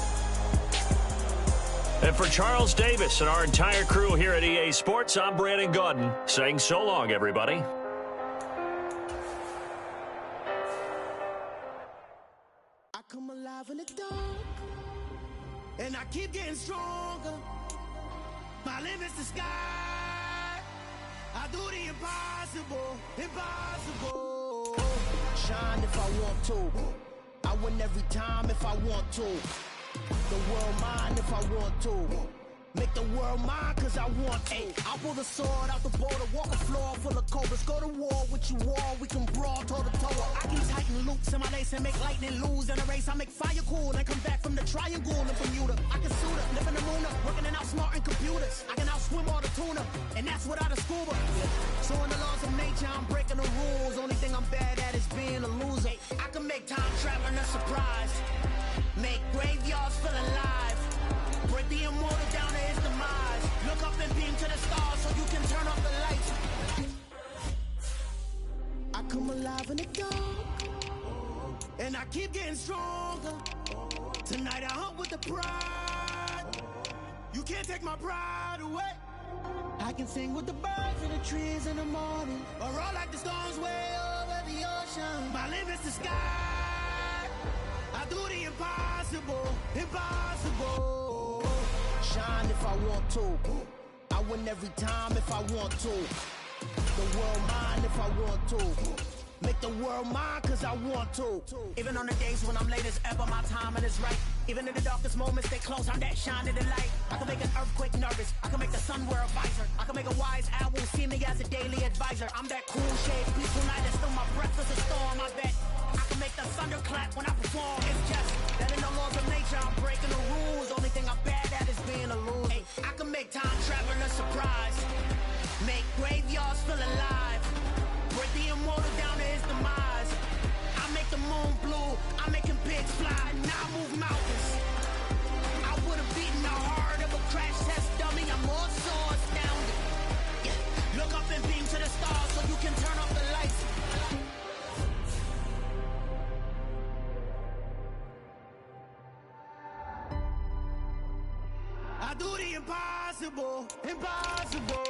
Speaker 1: And for Charles Davis and our entire crew here at EA Sports, I'm Brandon Gaudin saying so long, everybody.
Speaker 6: Come alive in the dark, and I keep getting stronger. My limit's the sky. I do the impossible, impossible. Shine if I want to. I win every time if I want to. The world mine if I want to. Make the world mine cause I want to. I'll pull the sword out the border, walk a floor full of cobras. Go to war with you all, we can brawl toe to toe. I keep tighten loops in my lace and make lightning lose in a race. I make fire cool and come back from the triangle in Bermuda. I can suit up, live in the moon up, working and outsmarting computers. I can outswim all the tuna, and that's without a scuba. So in the laws of nature, I'm breaking the rules. Only thing I'm bad at is being a loser. I can make time traveling a surprise. Make graveyards feel alive. Break the immortal down to his demise. Look up and beam to the stars so you can turn off the lights. I come alive in the dark, and I keep getting stronger. Tonight I hunt with the pride. You can't take my pride away. I can sing with the birds and the trees in the morning, or roll like the storms way over the ocean. My limit's the sky. I do the impossible, impossible. Shine if I want to. I win every time if I want to. The world mine if I want to. Make the world mine cause I want to. Even on the days when I'm late as ever, my timing is right. Even in the darkest moments, they close, I'm that shining the light. I can make an earthquake nervous, I can make the sun wear a visor. I can make a wise owl see me as a daily advisor. I'm that cool shade, peaceful night, and still my breath is a storm, I bet. I can make the thunder clap when I perform. It's just that in the laws of nature, I'm breaking the rules. Only thing I'm bad at is being a loser. Hey, I can make time travel a surprise. Make graveyards feel alive. Break the immortal down to his demise. I make the moon blue. I'm making pigs fly. Now I move mountains. I would have beaten the heart of a crash test dummy. I'm more so astounded. Yeah. Look up and beam to the stars so you can turn off the lights. I do the impossible, impossible.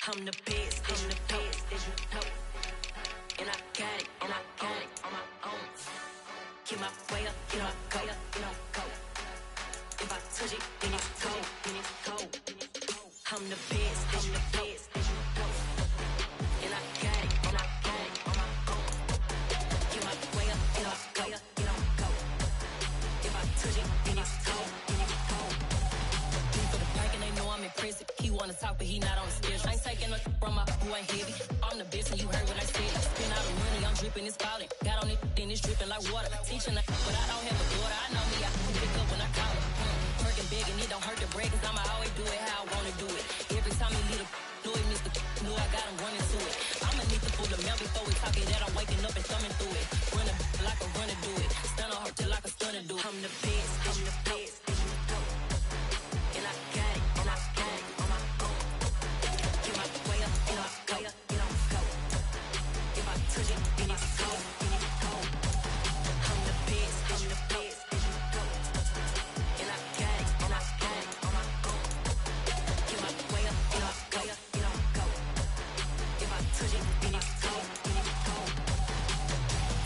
Speaker 7: I'm the best, as you know. And I got it on my own. Get my way up, get my go, go. If I touch it, then it's go. I'm the best, as you know. And I got it on my own. Get my way up, get my go. If I touch it, then it's go. For the pack and they know I'm impressive. He wanna talk, but he not on the schedule. I ain't taking no from my who ain't heavy. I'm the best and you heard what I said. Spend all the money, I'm dripping, it's falling. Got on it, then it's dripping like water. Teaching her, but I don't have a daughter. I know me, I can pick up when I call her. Working big and it don't hurt the break, cause I'ma always do it how I wanna do it. Every time he leave know it Mr. Know I got him running to it. I'ma need to pull the mail before we talk it that I'm waking up and thumbing through it. Running like a runner do it. Stun on her till like a stunner do it. I'm the best, and I got it on my own. Get my way up, get my go. If I touch it, then it's go. I'm the best, and I got it on my own. Get my way up, get my go. If I touch it, then it's go.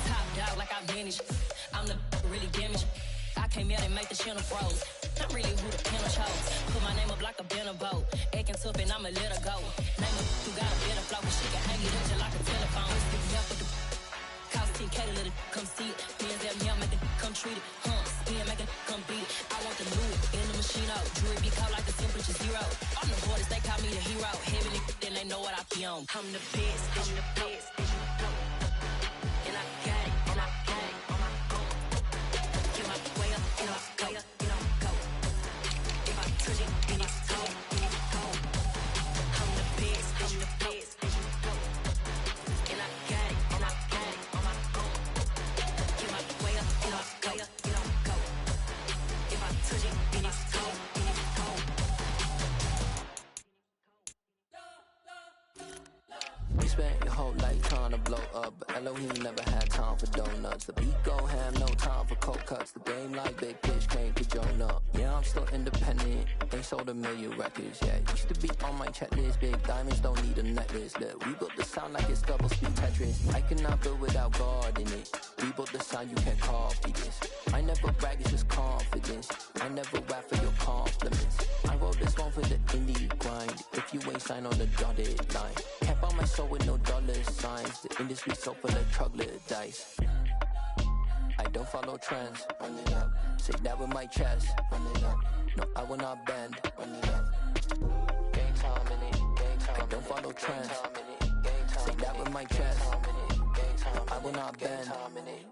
Speaker 7: Top dog like I vanished. I'm the really damaged. I came out and make the channel froze. I'm really who the panel chose. Put my name up like a banner boat. Acting tough and I'ma let her go. Name her who got a better flow, but she can hang it up just like a telephone. Stick me up with the cost 10K to let it come see it. Bands that me, make it come treat it. Spin, make it come beat it. I want the Louis in the machine out. Jewelry be cold like the temperature 0. On the borders, they call me the hero. Heavy then they know what I be on. I'm the best, and I got it on my own. Get my way up, get my go. If I touch it, then it's go. I'm the best, and I got it on my own. Get my way up, get my go. If I touch it, then it's go.
Speaker 8: You spent your whole life trying to blow up, but Elohim never had time for donuts. The beat go ham, no time for cold cuts. The game like Big Fish came to Jonah. Yeah, I'm still independent, ain't sold 1 million records yet. Used to be on my checklist, big diamonds don't need a necklace. Look, we built the sound like it's double speed Tetris. I cannot build without God in it. We built the sound, you can't copy this. I never brag, it's just confidence. I never rap for your compliments. I wrote this one for the indie grind. If you ain't signed on the dotted line, can't buy my soul with no dollar signs. The industry so full of troglodytes. I don't follow trends. Run it up. Say that with my chest. Run it up. No, I will not bend. Run it up. Gang time in it. Gang time. I don't follow trends. Say that with my chest. No, I will not bend.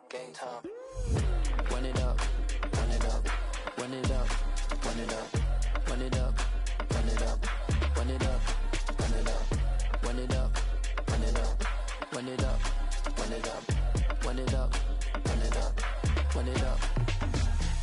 Speaker 8: Gang time. Run it up. Run it up. Run it up. Run it up. Run it up. Run it up. Run it up. Run it up. Run it up. Run it up. Run it up. Run it up. Run it up. Run it up. Run it up.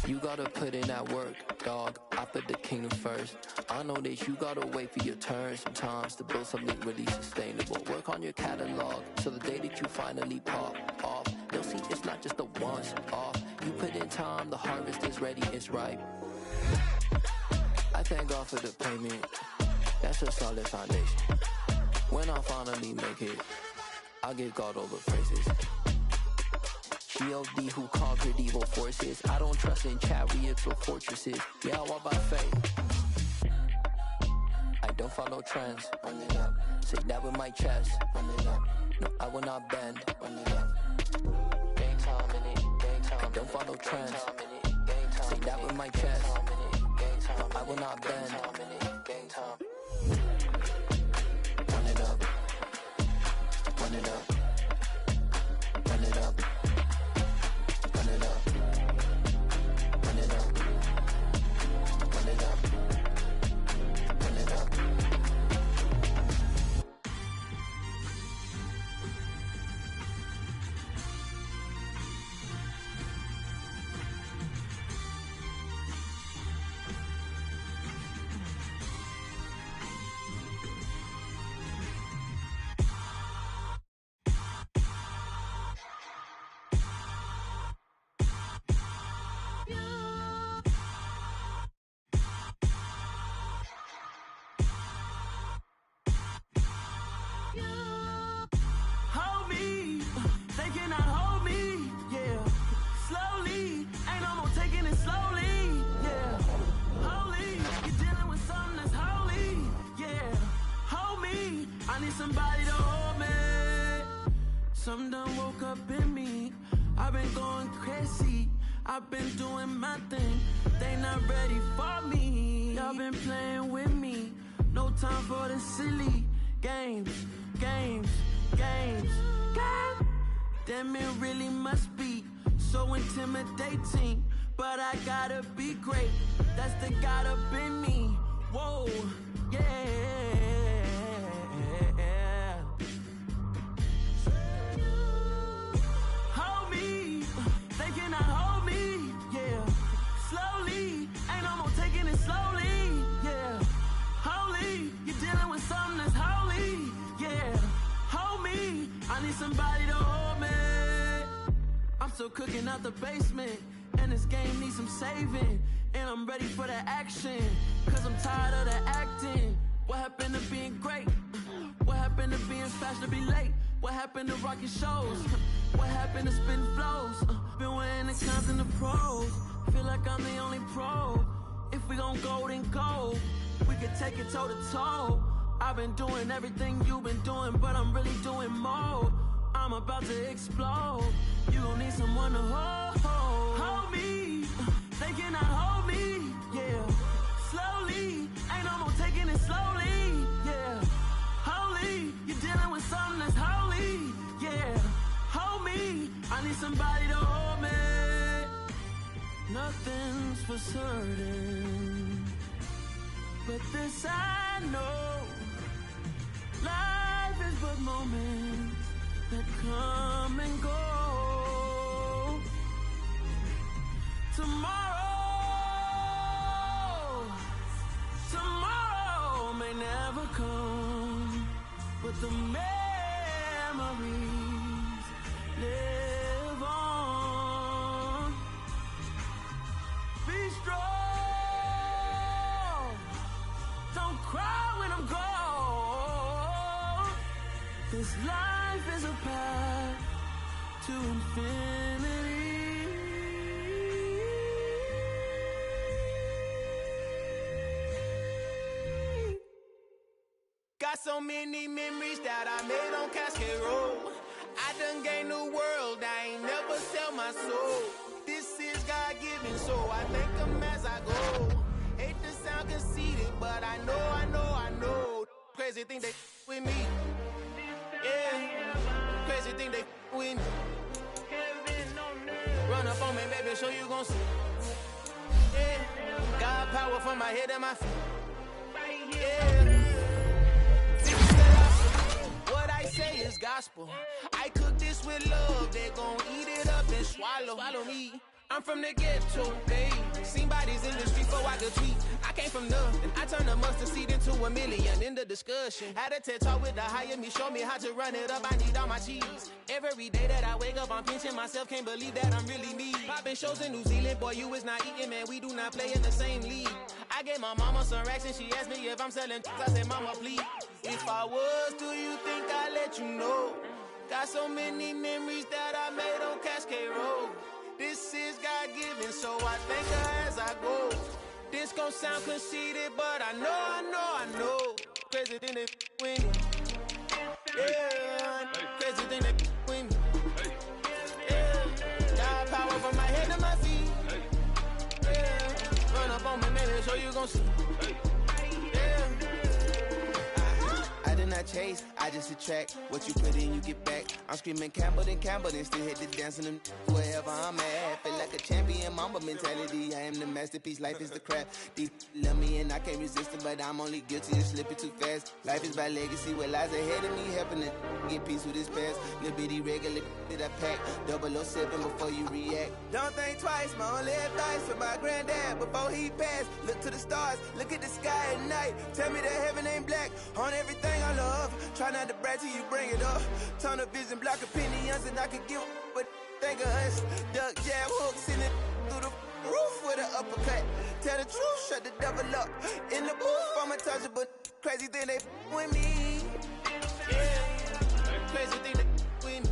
Speaker 8: You gotta put in that work, dog. I put the kingdom first. I know that you gotta wait for your turn sometimes to build something really sustainable. Work on your catalog, so the day that you finally pop off, they'll see it's not just a once off. You put in time, the harvest is ready, it's ripe. I thank God for the payment. That's a solid foundation. When I finally make it, I'll give God all the praises. G.O.D. who conquered evil forces. I don't trust in chariots or fortresses. Yeah, I walk by faith. I don't follow trends. Run it up. Say that with my chest. Run it up. No, I will not bend. Run it up. Gang time in it. Gang time. I don't follow trends. Say that with my chest. No, I will not bend. Gang time. Run it up. Run it up. Run it up. Run it up. Run it up. Run it up. Run it up.
Speaker 9: Some done woke up in me. I've been going crazy. I've been doing my thing. They not ready for me. Y'all been playing with me. No time for the silly games. Damn, it really must be so intimidating. But I gotta be great. That's the God up in me. Whoa, yeah. Hold me, they cannot hold me, yeah. Slowly, ain't no more taking it slowly, yeah. Holy, you're dealing with something that's holy, yeah. Hold me, I need somebody to hold me. I'm still cooking out the basement, and this game needs some saving. And I'm ready for the action, cause I'm tired of the acting. What happened to being great? What happened to being fast to be late? What happened to rocking shows? What happened to spitting flows? Been wearing the cons and the pros. Feel like I'm the only pro. If we gon' go, then go. We could take it toe to toe. I've been doing everything you've been doing, but I'm really doing more. I'm about to explode. You gon' need someone to hold me. They cannot hold me, yeah. Slowly, ain't no more taking it slowly, yeah. Holy, you're dealing with something that's holy, yeah. Hold me, I need somebody to hold me. Nothing's for certain, but this I know. Life is but moments that come and go. Tomorrow may never come, but the memories live on. Be strong, don't cry when I'm gone. This life is a path to infinity.
Speaker 10: Got so many memories that I made on Cascade Road. I done gained the world, I ain't never sell my soul. This is God-given, so I thank him as I go. Hate to sound conceited, but I know. Crazy thing they with me. Yeah, crazy thing they with me. Run up on me, baby, so you gon' see. Yeah, got power from my head and my feet. Yeah. What I say is gospel. I cook this with love. They gon' eat it up and swallow me. I'm from the ghetto, babe. Seen bodies in the street before I could tweet. I came from nothing. I turned a mustard seed into a million in the discussion. Had a TED talk with the higher me, show me how to run it up. I need all my cheese. Every day that I wake up, I'm pinching myself. Can't believe that I'm really me. Popping shows in New Zealand, boy, you is not eating, man. We do not play in the same league. I gave my mama some racks and she asked me if I'm selling. I said, mama, please. If I was, do you think I'd let you know? Got so many memories that I made on Cascade Road. This is God-given, so I thank her as I go. This gon' sound conceited, but I know. Crazy thing they with me. Yeah, crazy thing they with me. Yeah, got power from my head to my feet. Yeah, run up on me, maybe, so you gon' see. Yeah. I did not chase, I just attract. What you put in, you get back. I'm screaming Campbell, then still hit the dance and them wherever I'm at. Feel like a champion, mamba mentality. I am the masterpiece, life is the crap. These love me and I can't resist it, but I'm only guilty of slipping too fast. Life is by legacy, what lies ahead of me, helping to get peace with this past. Little bitty regular that I pack, 007 before you react. Don't think twice, my only advice for my granddad before he passed. Look to the stars, look at the sky at night. Tell me that heaven ain't black on everything I love. Try not to brag till you bring it up. Tunnel vision, block opinions, and I could give but think of us. Duck jab hooks in it through the roof with an uppercut. Tell the truth, shut the devil up. In the booth, I'm untouchable. Crazy thing they with me. Yeah, crazy thing they with me.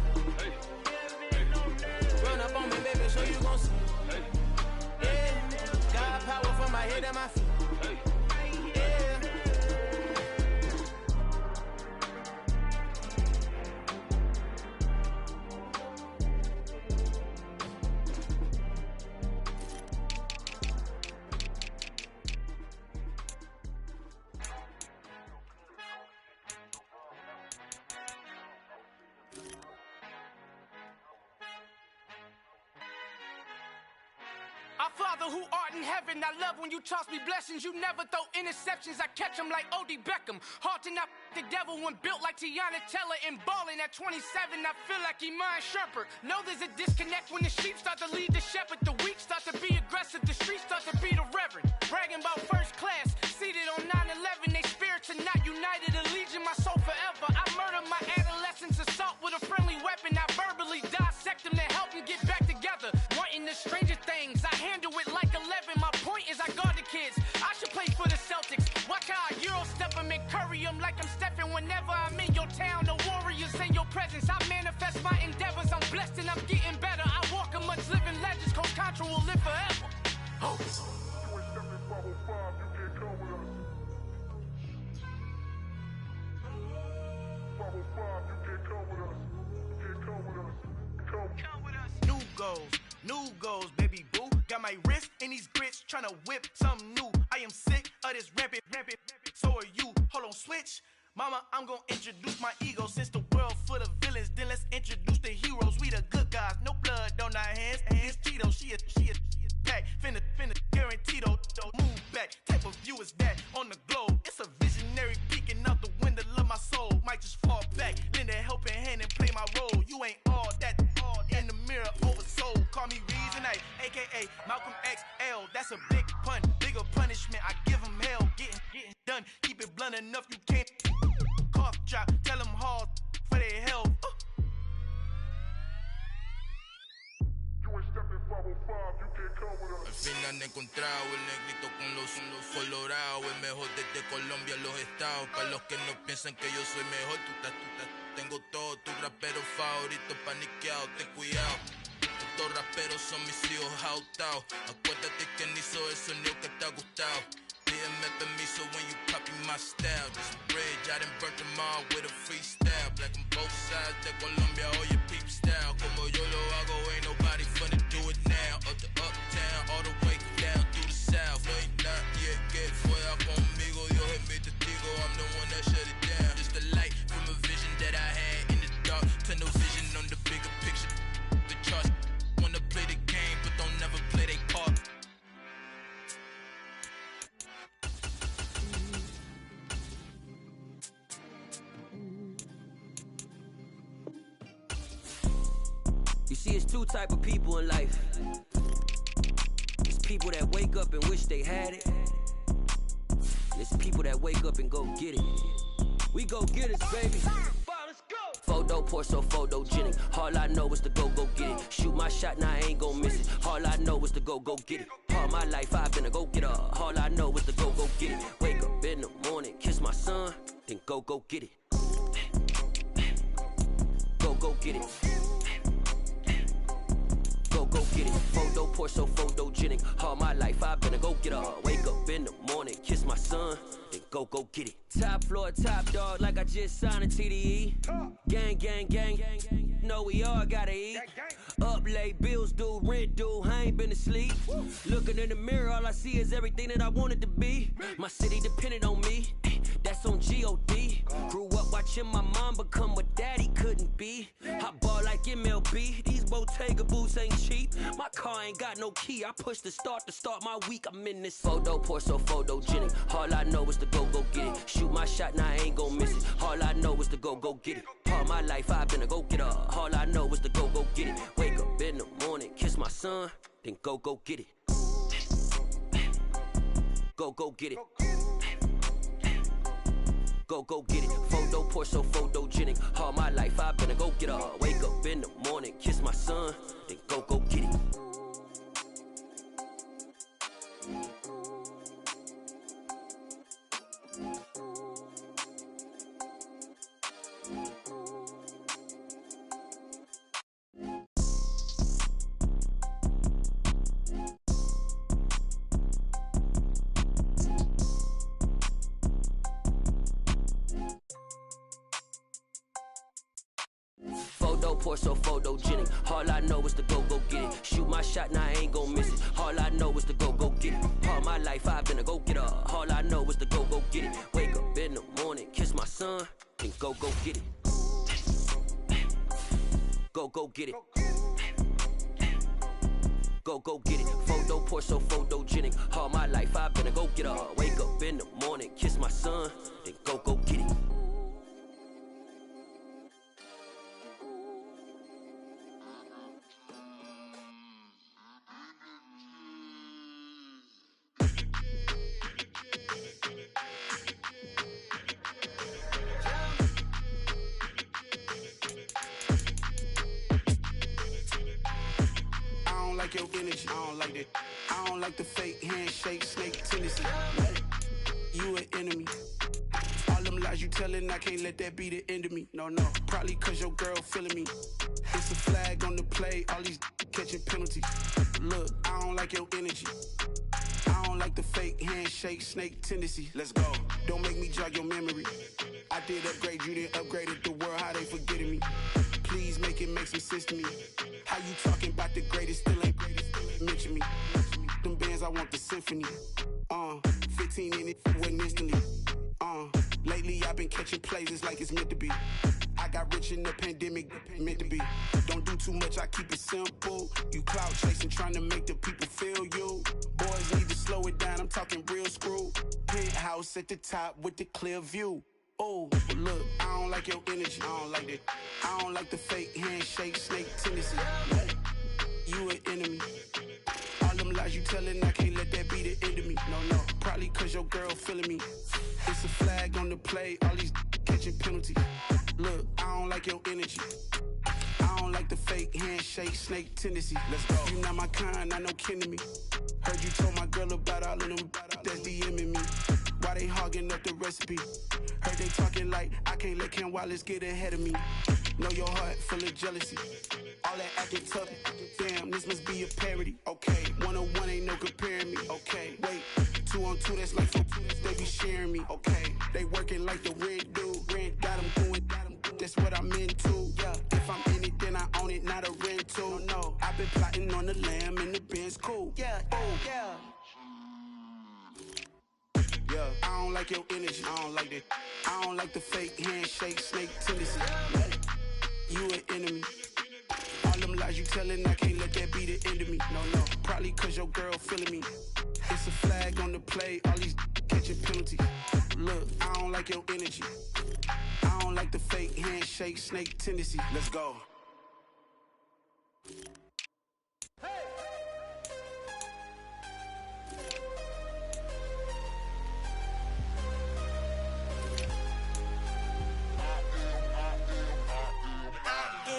Speaker 10: Run up on me, baby, so you gon' see. Yeah, got power from my head and my feet.
Speaker 11: Our Father who art in heaven, I love when you toss me blessings. You never throw interceptions, I catch them like O.D. Beckham. Hard to not the devil when built like Tiana Teller and balling at 27. I feel like Iman Shumpert. Know there's a disconnect when the sheep start to lead the shepherd. The weak start to be aggressive, the streets start to be the reverend. Bragging about first class, seated on 9/11. They spirits are not united, a legion, my soul forever. I murder my adolescence, assault with a friendly weapon. I verbally dissect them to help them get back together. Wanting the stranger things, I handle it like 11. My point is I guard the kids. I should play for the Celtics. Watch how I Euro step them and curry them like I'm Stephen. Whenever I'm in your town, the Warriors in your presence. I manifest my endeavors. I'm blessed and I'm getting better. I walk amongst living legends. Coach Contra will live forever. Oh. New goals, baby boo. Got my wrist in these grits, tryna whip something new. I am sick of this rampant. So are you. Hold on, switch. Mama, I'm gonna introduce my ego. Since the world full of villains, then let's introduce the heroes. We the good guys, no blood on our hands. Hands Tito, she a pack. Finna, guaranteed, move back. Type of view is that on the globe? It's a visionary peeking out the window of my soul. Might just fall back, lend a helping hand and play my role. You ain't all that in the mirror, oversold. Call me Reason A, aka Malcolm XL. That's a big pun, bigger punishment. I give him hell, getting done. Keep it blunt enough, you can't cough drop. Tell them hard for their health.
Speaker 12: Al fin han encontrado el negrito con los colorados, el mejor desde Colombia a los estados. Para los que no piensan que yo soy mejor, tengo todo, tu rapero favorito paniqueado, ten cuidado. Estos raperos son mis hijos jautados. Acuérdate quién hizo el sonido que te ha gustado. Pídeme permiso when you copy my style. This bridge, I done burnt them all with a freestyle. Black on both sides de Colombia, oye peep style. Como yo lo hago, ain't nobody finna do it now. Up to uptown, all the way down through the south. No ain't not yet, que fuera conmigo. Dios es mi testigo, I'm the one that shut it down. Just the light from a vision that I had in the dark. Tunnel vision on the bigger picture. The charts wanna play the game, but don't never play their part.
Speaker 13: You see, it's two type of people in life. It's people that wake up and wish they had it. And it's people that wake up and go get it. We go get it, baby. Photo poor, so photogenic. All I know is to go get it. Shoot my shot, now I ain't gon' miss it. All I know is to go get it. All my life I've been a go-getter. All I know is to go get it. Wake up in the morning, kiss my son, then go get it. Go get it. Go get it. Photo poor, so photogenic. All my life I've been a go-getter. Wake up in the morning, kiss my son, then go get it. Top floor, top dog, like I just signed a TDE. Gang. Know we all gotta eat. Up late, bills due, rent due, I ain't been asleep. Looking in the mirror, all I see is everything that I wanted to be. My city depended on me, that's on G.O.D. Grew up watching my mom become what daddy couldn't be. I ball like MLB, these Bottega boots ain't cheap. My car ain't got no key, I push the start to start my week. I'm in this photo poor, so photogenic. All I know is to go get it. Shoot my shot, now I ain't gon' miss it. All I know is to go get it. All my life I've been a go-getter. All I know is to go get it. Wake up in the morning, kiss my son, then go get it. Go get it. Go get it. Photo poor, so photogenic. All my life I've been a go-getter. Wake up in the morning, kiss my son, then go get it. Photo poor, so photogenic. All I know is to go get it. Shoot my shot, now I ain't gon' miss it. All I know is to go get it. All my life I've been a go-getter. All I know is to go get it. Wake up in the morning, kiss my son, then go get it. Go get it. Go get it. Photo, Porsche, so photogenic. All my life I've been a go-getter. Wake up in the morning, kiss my son, then go get it.
Speaker 14: Your energy, I don't like that. I don't like the fake handshake, snake tendency. You an enemy. All them lies you telling, I can't let that be the end of me. No, probably cause your girl feeling me. It's a flag on the play, all these catching penalties. Look, I don't like your energy. I don't like the fake handshake, snake tendency. Let's go. Don't make me jog your memory. I did upgrade you, then upgraded the world, how they forgetting me. Please make it make some sense to me. How you talking about the greatest, still ain't mention me. Them bands, I want the symphony. 15 in it, wasn't instantly. Lately I've been catching plays, it's like it's meant to be. I got rich in the pandemic, meant to be. Don't do too much, I keep it simple. You clout chasing, trying to make the people feel you. Boys need to slow it down, I'm talking real screw. Penthouse at the top with the clear view. Oh, look, I don't like your energy. I don't like that. I don't like the fake handshake, snake tendency. You an enemy. All them lies you telling, I can't let that be the end of me. No, probably cause your girl feeling me. It's a flag on the play, all these catching penalties. Look, I don't like your energy. I don't like the fake handshake, snake tendency. Let's go. You not my kind, not no kin to me. Heard you told my girl about all of them that's DMing me. Why they hogging up the recipe? Heard they talking like I can't let Ken Wallace get ahead of me. Know your heart full of jealousy. All that acting tough. Damn, this must be a parody. Okay, 101 ain't no comparing me. Okay, wait, 2 on 2, that's like 4. They be sharing me. Okay, they working like the rent do. Rent got them going. That's what I'm into. Yeah, if I'm in it, then I own it, not a rental. No, I've been plotting on the lamb and the Benz cool. Yeah, yeah. Yeah, I don't like your energy, I don't like that. I don't like the fake handshake, snake tendency. You an enemy. All them lies you telling, I can't let that be the end of me. No, probably cause your girl feeling me. It's a flag on the play, all these catching penalties. Look, I don't like your energy. I don't like the fake handshake, snake tendency. Let's go.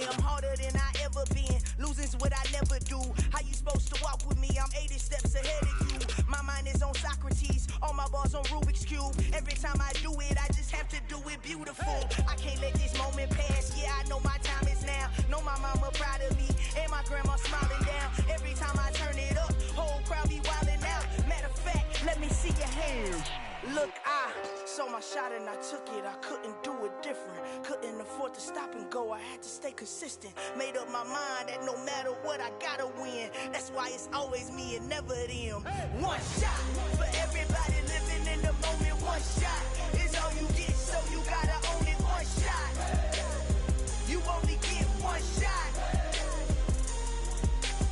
Speaker 15: I'm harder than I ever been. Losing's what I never do. How you supposed to walk with me? I'm 80 steps ahead of you. My mind is on Socrates. All my bars on Rubik's Cube. Every time I do it, I just have to do it beautiful. I can't let this moment pass. Yeah, I know my time is now. Know my mama proud of me. And my grandma smiling down. Every time I turn it up, whole crowd be wilding out. Matter of fact, let me see your hands. Look, I saw my shot and I took it. I couldn't do it different. Couldn't afford to stop and go. I had to stay consistent. Made up my mind that no matter what, I gotta win. That's why it's always me and never them. One shot for everybody living in the moment. One shot is all you get, so you gotta own it. One shot. You only get one shot.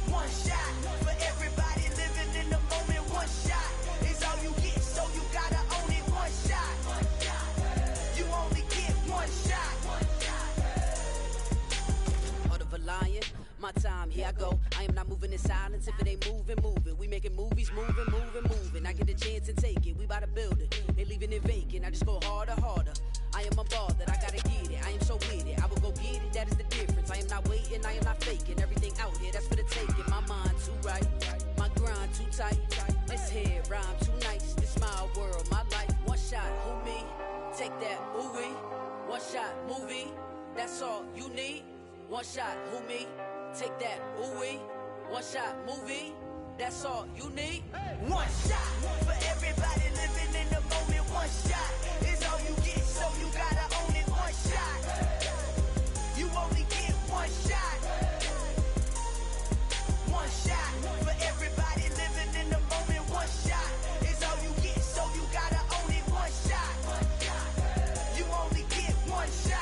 Speaker 15: One shot for everybody living in the moment. One shot is all you get, so you gotta own it. One shot. You only get one shot.
Speaker 16: Heart of a lion, my time, here I go. I am not moving in silence. If it ain't moving, moving. We making movies, moving. I get a chance and take it. We bout to build it. They leaving it vacant. I just go harder. I am a ball that I gotta get it. I am so with it. I will go get it. That is the difference. I am not waiting. I am not faking. Everything out here, that's for the taking. My mind too right. My grind too tight. This head rhyme too nice. This my world, my life. One shot, who me? Take that, movie. One shot, movie. That's all you need. One shot, who me? Take that, ooh-wee. One shot, movie. That's all you need.
Speaker 15: One shot for everybody living in the moment. One shot is all you get, so you gotta own it. One shot. You only get one shot. One shot for everybody living in the moment. One shot is all you get, so you gotta own it. One shot. You only get one shot.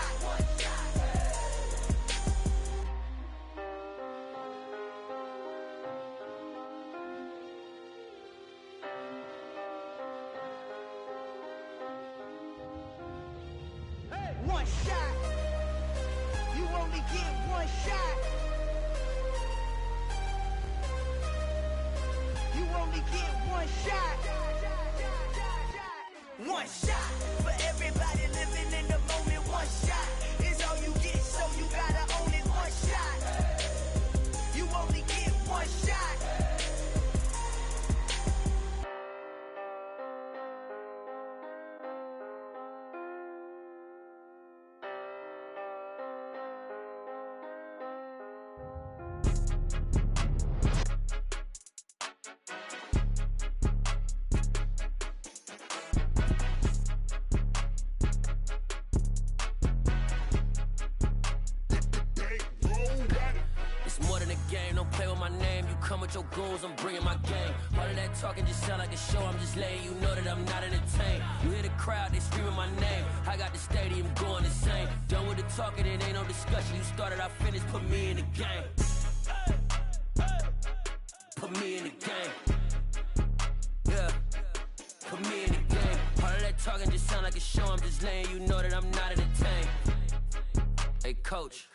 Speaker 15: only get one shot. One shot for everybody living in the moment. One shot is all you get, so you gotta own it. One shot. You only get one shot.
Speaker 13: Your goals, I'm bringing my game. All of that talking just sound like a show. I'm just letting you know that I'm not entertained. You hear the crowd, they screaming my name. I got the stadium going insane. Done with the talking, it ain't no discussion. You started, I finished, put me in the game. Put me in the game. Yeah, put me in the game. All of that talking just sound like a show. I'm just letting you know that I'm not entertained. Hey, coach,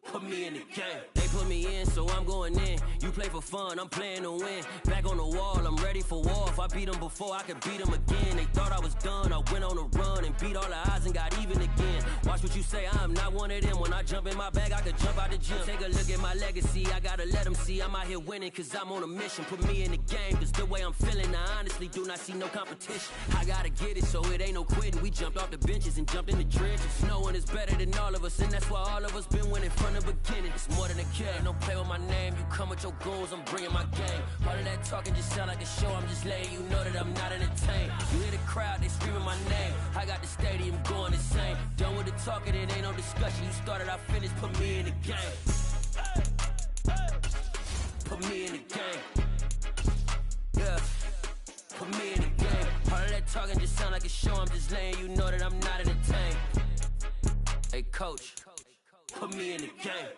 Speaker 13: put me in the game. They put me in, so I'm going in. You play for fun, I'm playing to win. Back on the wall, I'm ready for war. If I beat them before, I could beat them again. They thought I was done, I went on a run and beat all the odds and got even again. Watch what you say, I'm not one of them. When I jump in my bag, I could jump out the gym. Take a look at my legacy, I gotta let them see I'm out here winning, cause I'm on a mission. Put me in the game, cause the way I'm feeling, I honestly do not see no competition. I gotta get it, so it ain't no quitting. We jumped off the benches and jumped in the trenches. No one is better than all of us, and that's why all of us been winning from the beginning. It's more than a game, don't play with my name. You come with your goals, I'm bringing my game. All of that talking just sound like a show. I'm just letting you know that I'm not entertained. You hear the crowd, they screaming my name. I got the stadium going insane. Done with the talking, it ain't no discussion. You started, I finished, put me in the game. Put me in the game. Yeah, put me in the game. All of that talking just sound like a show. I'm just letting you know that I'm not entertained. Hey, coach, put me in the game.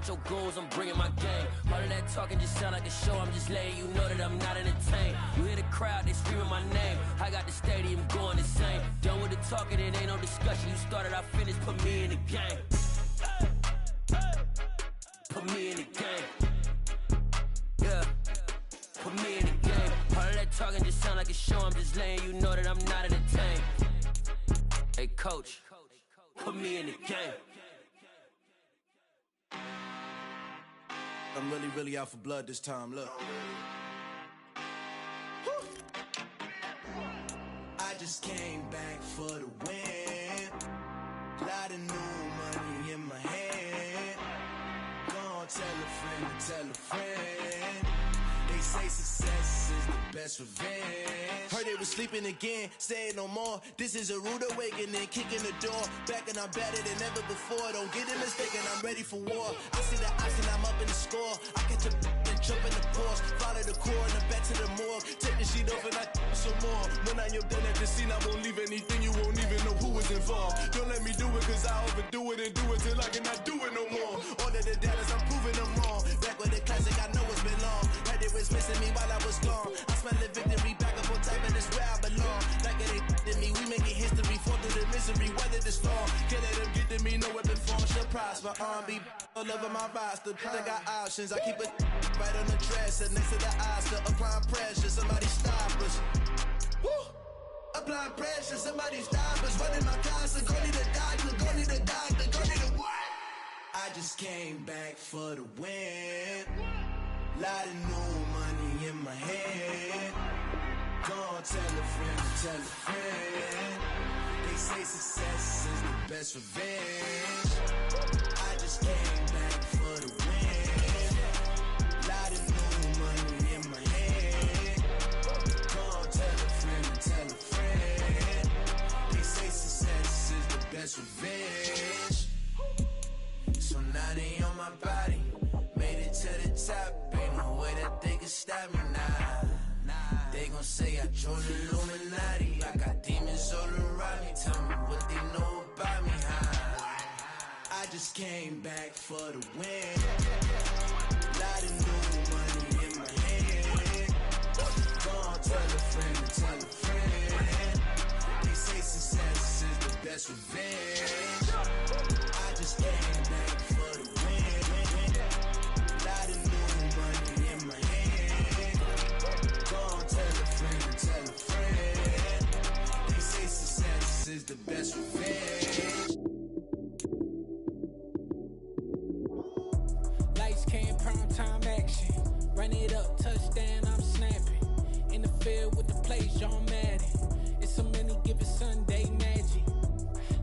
Speaker 13: Your goals, I'm bringing my game. All of that talking just sound like a show. I'm just letting you know that I'm not entertained. You hear the crowd, they screaming my name. I got the stadium going insane. Done with the talking, it ain't no discussion. You started, I finished, put me in the game. Put me in the game. Yeah, put me in the game. All of that talking just sound like a show. I'm just letting you know that I'm not entertained. Hey, coach, put me in the game.
Speaker 17: I'm really out for blood this time, look. I just came back for the win. Lot of new money in my hand. Gonna tell a friend to tell a friend. They say success is the best revenge. Heard they was sleeping again, say it no more. This is a rude awakening, kicking the door. Back and I'm better than ever before. Don't get it mistaken, I'm ready for war. I see the option, I'm up in the score. I catch a and jump in the course. Follow the core and then back to the morgue. Take the sheet off and I some more. When I'm done at the scene, I won't leave anything. You won't even know who was involved. Don't let me do it, cause I overdo it and do it till I cannot do it no more. All of the doubters, I'm proving them wrong. Back with the classic, I know it's been long. Heard it was missing me while I was gone. I smell the victory back up on top, and it's where I belong. Like it ain't to me, we making history. Fall through the misery, weather the storm. Can't let them get to me, no weapon form shall prosper. R&B all over my roster. I got options, I keep it right on the dresser. Next to the Oscar, applying pressure. Somebody stop us. Woo! Applying pressure, somebody stop us. Running my concert, go need a doctor, go need a doctor, go need a what? I just came back for the win. Lot of new money in my hand. Gonna tell a friend to tell a friend. They say success is the best revenge. I just came back for the win. Lot of new money in my hand. Gonna tell a friend to tell a friend. They say success is the best revenge. So now they on my body. Made it to the top. Ain't no way that they can stop me. gon' say I joined the Illuminati. I got demons all around me. Tell me what they know about me. I just came back for the win. Lot of new money in my hand. Gonna tell a friend to tell a friend. They say success is the best revenge. I just came back for the win. Lot of new money in my hand. Gonna tell a friend to tell a friend. They say success is the best revenge.
Speaker 18: Lights came, prime time action. Run it up, touchdown, I'm snapping. In the field with the plays, John Madden. It's a many given Sunday magic.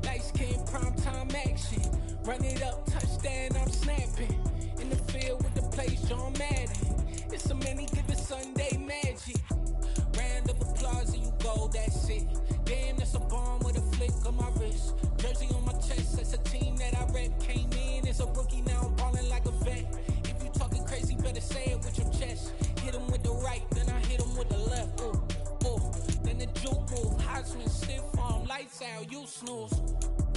Speaker 18: Lights came, prime time action. Run it up, touchdown, I'm snapping. In the field with the plays, John Madden. It's a many given Sunday magic. Round of applause and you go, that's it. Damn, that's a bomb with a flick on my wrist. Jersey on my chest, that's a team that I rep. Came in as a rookie, now I'm ballin' like a vet. If you talking crazy, better say it with your chest. Hit him with the right, then I hit him with the left. Ooh, ooh. Then the juke move, Heisman stiff arm, lights out, you snooze.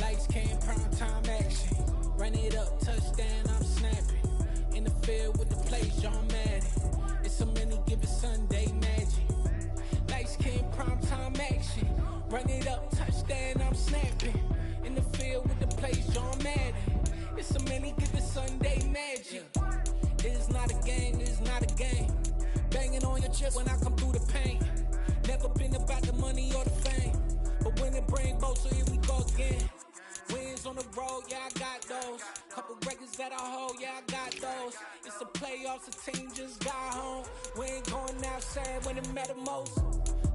Speaker 18: Lights came, prime time action. Run it up, touchdown, I'm snapping. In the field with the plays, John Madden. It's a many given Sunday magic. Lights came, prime time action. Run it up, touchdown, I'm snapping. In the field with the plays, John Madden. It's a many given Sunday magic. It is not a game, it is not a game. Banging on your chest when I come through the pain. Never been about the money or the fame. But when it bring both, so here we go again. Wins on the road, yeah, I got those. Couple records that I hold, yeah, I got those. It's the playoffs, the team just got home. We ain't going outside when it matter most.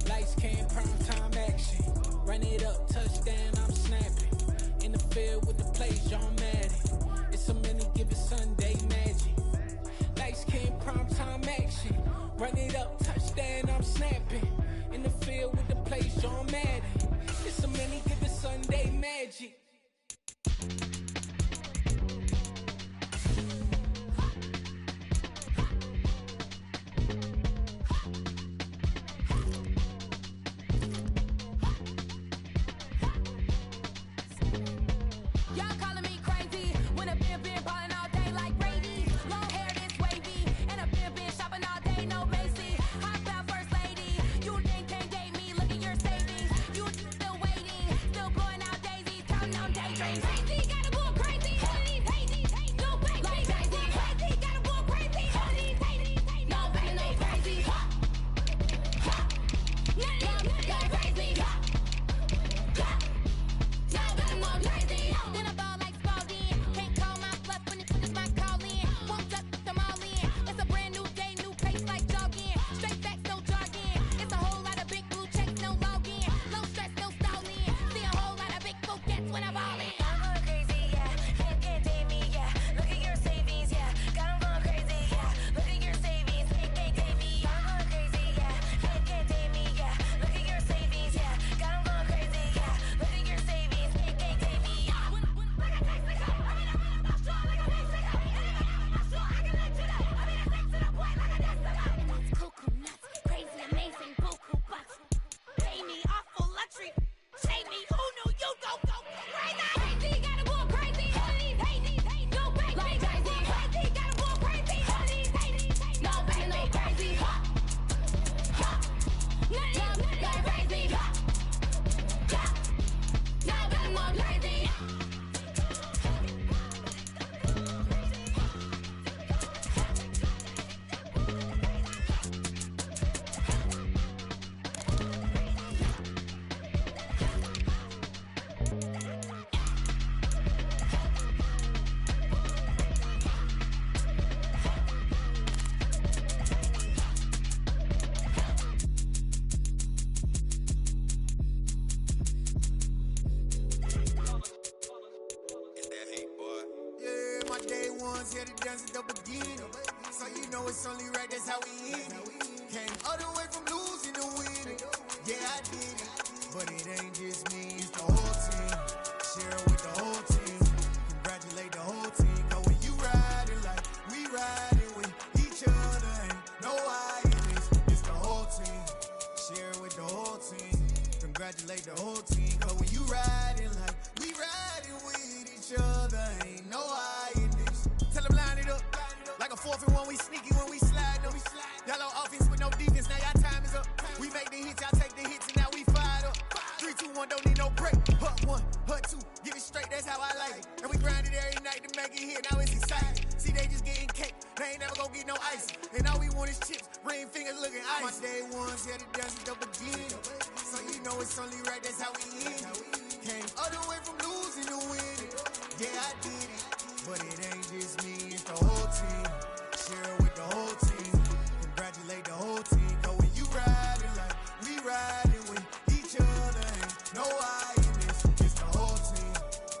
Speaker 18: Lights came, prime time action. Run it up, touchdown, I'm snapping. In the field with the plays, John Madden. It's a many given Sunday magic. Lights came, prime time action. Run it up, touchdown, I'm snapping. In the field with the plays, John Madden. It's a many given Sunday magic.
Speaker 19: Y'all calling me crazy when a been ballin' all day like Brady. Long hair this wavy, and a been shopping all day, no Macy. Hop out first lady, you think can't date me? Look at your savings, you still waiting, still blowing out daisies, counting on daydreams. Crazy, gotta go crazy. All of these hazy, no baby. Like crazy, crazy, gotta go crazy. All of these hazy, no baby, no crazy. None of crazy. Then I ball like Spalding. Can't call my bluff when it's my calling. Won't duck them all in. It's a brand new day, new pace like jogging. Straight facts, no jogging. It's a whole lot of big blue checks, no login. Low stress, no stalling. See a whole lot of big gets when I ball in. I'm going crazy, yeah. Can't date me, yeah. Look at your savings, yeah. Got 'em going crazy, yeah. Look at your savings, can't date me. I'm going crazy, yeah. Can't date me, yeah. Look at your savings, yeah. Got 'em going crazy, yeah. Look at your savings, can't date me. Cuckoo nuts, crazy, amazing, buku bucks. Pay me awful luxury. Shame me, who knew you go crazy? Crazy, gotta go crazy. All of these hazy, no baby. Like crazy, crazy, gotta go crazy. All of these hazy, no baby, no crazy. None of these crazy. Now I'm more crazy.
Speaker 17: Yeah, my day ones here to dance at the beginning. So you know it's only right, that's how we end it. Came all the way from losing to winning. Yeah, I did it. But it ain't just me, it's the whole team. Share it with the whole team. Congratulate the whole team. Cause when you riding like we riding with each other, ain't no hiding this. It's the whole team.
Speaker 6: congratulate the whole team. Cause when you riding like we riding with each other, ain't no hiding this. Tell them line it up. Like a 4th and 1, we sneaky when we slide them. Y'all on offense with no defense, now y'all time is up. We make the hits, y'all take the hits, and now we fired up. 3, 2, 1, don't need no break. Hut 1, hut 2, get it straight, that's how I like it. And we grind it every night to make it hit, now it's exciting. See, they just getting cake, they ain't never gonna get no ice. And all we want is chips, ring fingers looking ice. My day ones, yeah, the dance is the beginning. So you know it's only right, that's how we end. Came all the way from losing to winning. Yeah, I did it, but it ain't just me, it's the whole team. Share it with the whole team. Congratulate the whole team. Cause when you riding like we riding with each other, ain't no hiding this. It's the whole team.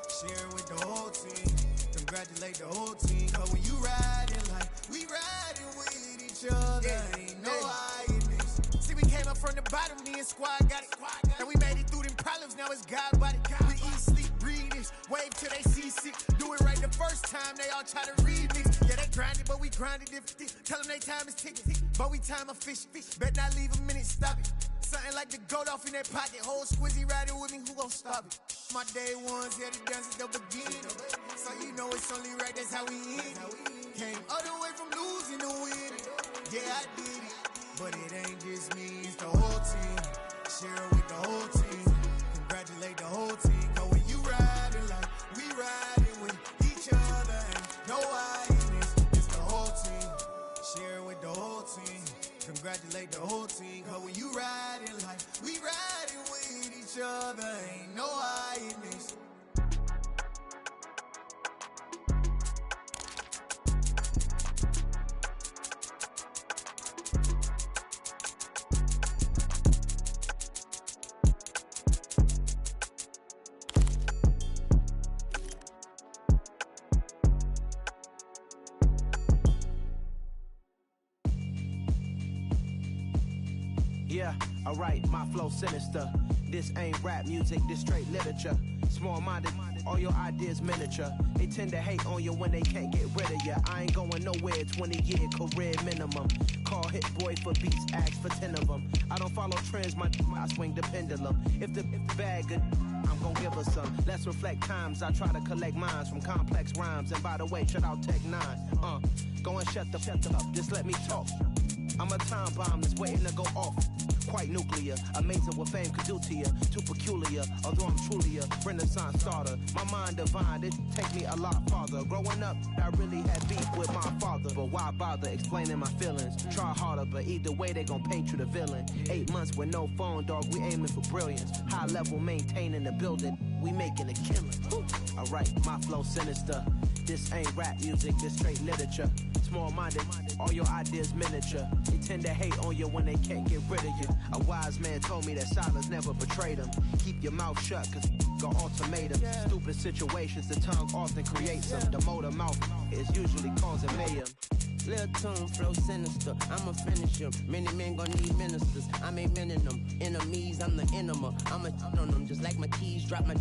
Speaker 6: Share it with the whole team. Congratulate the whole team. Cause when you riding like we riding with each other, ain't no hiding this. See, we came up from the bottom, me and squad got it. And we made it through them problems, now it's God body. We eat, sleep, breathe this. Wave till they see sick. Do it right the first time, they all try to remix. Yeah, they grinded, but we grinded different. Tell them they time is ticking, but we time a fish. Bet not leave a minute, stop it. Something like the goat off in that pocket. Whole squizzy riding with me, who gon' stop it? My day ones, yeah, the dance is the beginning. So you know it's only right, that's how we end. Came all the way from losing to winning. Yeah, I did it, but it ain't just me, it's the whole team. Share it with the whole team. Congratulate the whole team. Cause when you riding like we riding with each other, ain't no hiding this. It's the whole team. Share it with the whole team. Congratulate the whole team. Cause when you riding like we riding with each other, ain't no hiding this.
Speaker 20: Yeah, alright, my flow sinister. This ain't rap music, this straight literature. Small-minded, all your ideas miniature. They tend to hate on you when they can't get rid of you. I ain't going nowhere, 20-year career minimum. Call Hit Boy for beats, ask for 10 of them. I don't follow trends, I swing the pendulum. If the bag good, I'm gon' give her some. Let's reflect times, I try to collect minds from complex rhymes. And by the way, shut out Tech 9. Go and shut the up, just let me talk. I'm a time bomb that's waiting to go off. Quite nuclear, amazing what fame could do to you. Too peculiar, although I'm truly a renaissance starter. My mind divine, it take me a lot farther. Growing up, I really had beef with my father. But why bother explaining my feelings? Try harder, but either way they gon' paint you the villain. 8 months with no phone, dog, we aiming for brilliance. High level maintaining the building, we making a killing. Alright, my flow sinister. This ain't rap music, this straight literature. Small-minded, all your ideas miniature. They tend to hate on you when they can't get rid of you. A wise man told me that silence never betrayed him. Keep your mouth shut, cause got ultimatum. Stupid situations, the tongue often creates them. The motor mouth is usually causing mayhem.
Speaker 21: Lil' tune, flow sinister, I'ma finish him. Many men gon' need ministers, I'm aiming them. Enemies, I'm the enema. I'ma on them, just like my keys, drop my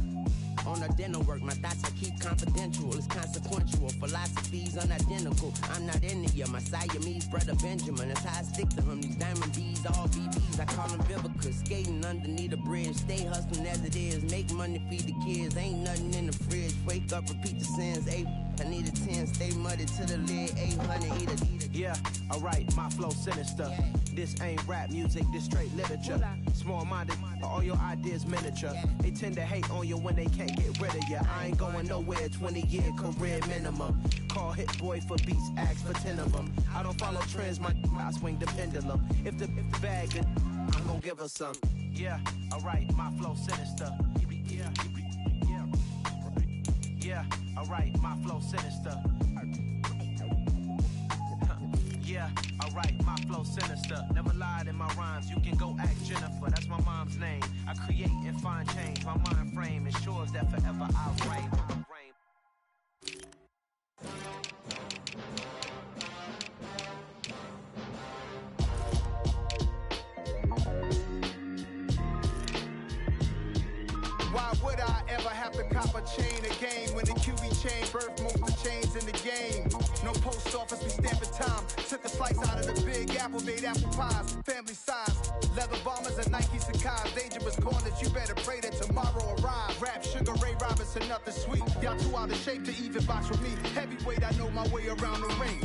Speaker 21: on the dinner work. My thoughts I keep confidential, it's consequential. Philosophies unidentical, I'm not into you. My Siamese brother Benjamin, that's how I stick to him. These diamond bees, all BBs, I call them Vivica. Skating underneath the bridge, stay hustling as it is. Make money, feed the kids, ain't nothing in the fridge. Wake up, repeat the sins, I need a 10, stay muddy to the lid, 800, eat it.
Speaker 20: Yeah, alright, my flow sinister. This ain't rap music, this straight literature. Small-minded, all your ideas miniature. They tend to hate on you when they can't get rid of you. I ain't going nowhere, 20-year career minimum. Call Hit Boy for beats, ask for 10 of them. I don't follow trends, I swing the pendulum. If the bag good, I'm gon' give her some. Yeah, alright, my flow sinister. Yeah, alright, my flow sinister. Yeah, alright, my flow sinister. Never lied in my rhymes, you can go ask Jennifer. That's my mom's name. I create and find change. My mind frame ensures that forever I'll reign.
Speaker 22: Why would I ever have to cop a
Speaker 17: chain a game. When the QB chain birth most of chains in the game. No post office, we stamping time. Took a slice out of the big apple, made apple pies. Family size, leather bombers and Nike Sacai's. Dangerous corners, you better pray that tomorrow arrive. Rap, Sugar Ray Robinson, nothing sweet. Y'all too out of shape to even box with me. Heavyweight, I know my way around the ring.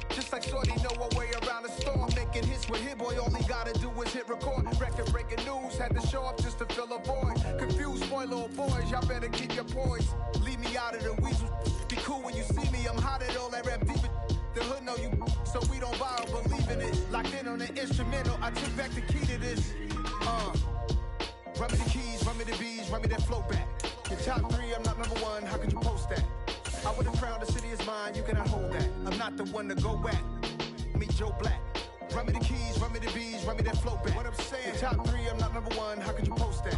Speaker 17: Just like Shorty know a way around the storm. Making hits with Hit Boy, all he gotta do is hit record. Record breaking news, had to show up just to fill a void. Confused boy, little boys, y'all better keep your poise. Leave me out of the weasel. Be cool when you see me, I'm hot at all that rap deep. The hood know you, so we don't borrow, believe in it. Locked in on the instrumental, I took back the key to this. Run me the keys, run me the bees, run me that flow back. Your top 3, I'm not number 1, how could you post that? I would've crowned the city is mine, you cannot hold that. I'm not the one to go back. Meet Joe Black. Run me the keys, run me the bees, run me that flow back. What I'm saying, your top 3, I'm not number 1, how could you post that?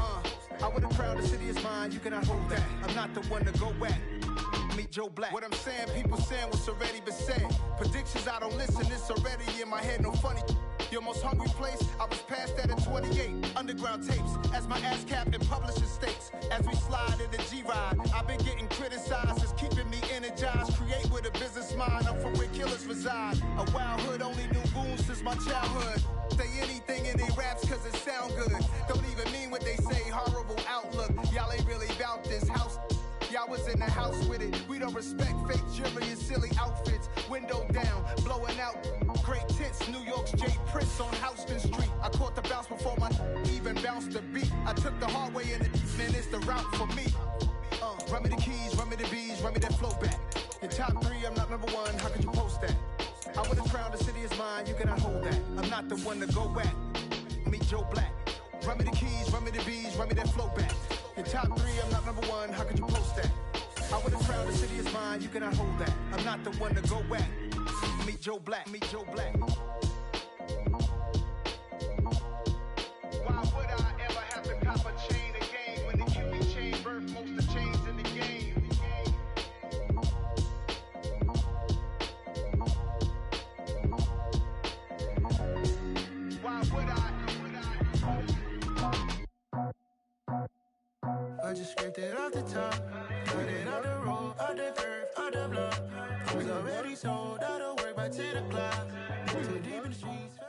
Speaker 17: I would've crowned the city is mine, you cannot hold that. I'm not the one to go back. Meet Joe Black. What I'm saying, people saying what's already been said. Predictions, I don't listen, it's already in my head, no funny. Your most hungry place, I was past that at 28. Underground tapes, as my ass cap in publishing states. As we slide in the G-Ride, I've been getting criticized, it's keeping me energized. Create with a business mind, I'm from where killers reside. A wild hood, only knew goons since my childhood. Say anything in they raps cause it sound good. Don't even mean what they say, horrible outlook. Y'all ain't really about this house. Y'all was in the house with it. We don't respect fake jewelry and silly outfits. Window down, blowing out great tits. New York's Jay Prince on Houston Street. I caught the bounce before my even bounced the beat. I took the hard way and man, it's the route for me. Run me the keys, run me the bees, run me that flow back. Your top 3, I'm not number 1, how could you post that? I would've crowned the city is mine, you cannot hold that. I'm not the one to go back. Meet Joe Black. Run me the keys, run me the bees, run me that flow back. Your top 3, I'm not number 1, how could you post that? I would've crowned the city is mine, you cannot hold that. I'm not the one to go back. Meet Joe Black, meet Joe Black. Why would I ever have to cop a chain again when the QB chain birth most of chains in the game? Why would I? I just scraped it off the top, cut it off the road, off the curve, off the block. I was already sold out of work by 10 o'clock. Too deep in the streets.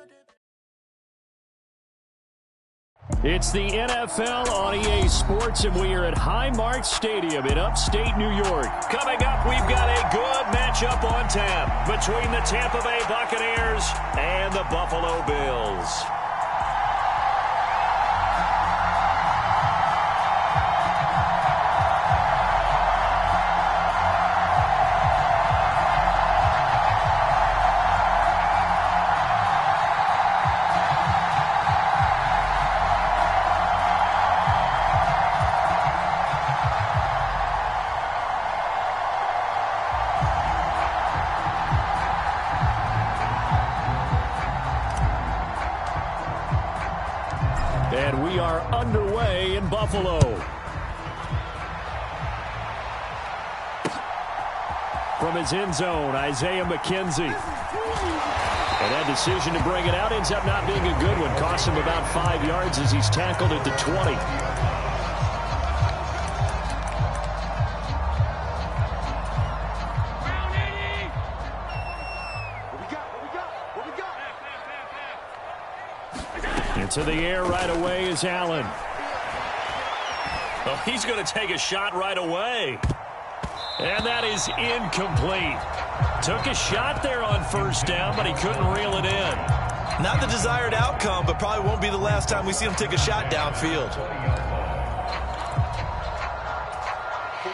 Speaker 1: It's the NFL on EA Sports, and we are at Highmark Stadium in upstate New York. Coming up, we've got a good matchup on tap between the Tampa Bay Buccaneers and the Buffalo Bills. And we are underway in Buffalo. From his end zone, Isaiah McKenzie. And that decision to bring it out ends up not being a good one. Cost him about 5 yards as he's tackled at the 20. Into the air right away is Allen. Oh, he's going to take a shot right away. And that is incomplete. Took a shot there on first down, but he couldn't reel it in.
Speaker 4: Not the desired outcome, but probably won't be the last time we see him take a shot downfield.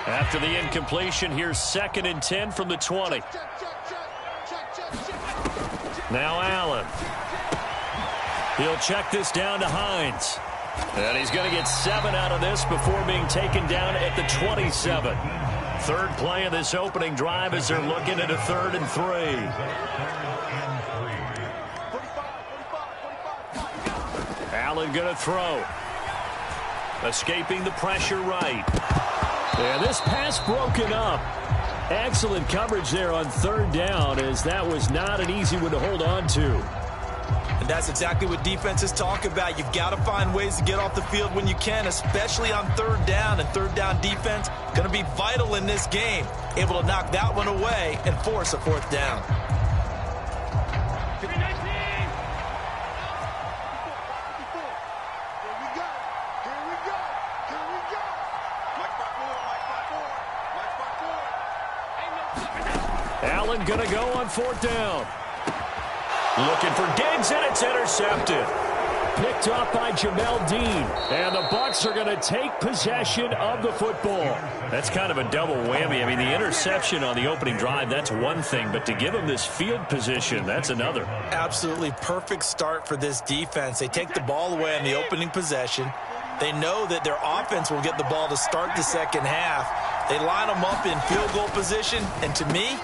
Speaker 1: After the incompletion, here's 2nd and 10 from the 20. Now Allen. He'll check this down to Hines. And he's going to get 7 out of this before being taken down at the 27. Third play of this opening drive as they're looking at a 3rd and 3. Allen going to throw. Escaping the pressure right. And this pass broken up. Excellent coverage there on 3rd down, as that was not an easy one to hold on to.
Speaker 4: And that's exactly what defenses talk about. You've got to find ways to get off the field when you can, especially on third down. And third down defense going to be vital in this game. Able to knock that one away and force a fourth down.
Speaker 1: Allen going to go on fourth down. Looking for Diggs, and it's intercepted. Picked off by Jamel Dean. And the Bucs are going to take possession of the football. That's kind of a double whammy. I mean, the interception on the opening drive, that's one thing. But to give them this field position, that's another.
Speaker 4: Absolutely perfect start for this defense. They take the ball away on the opening possession. They know that their offense will get the ball to start the second half. They line them up in field goal position. And to me,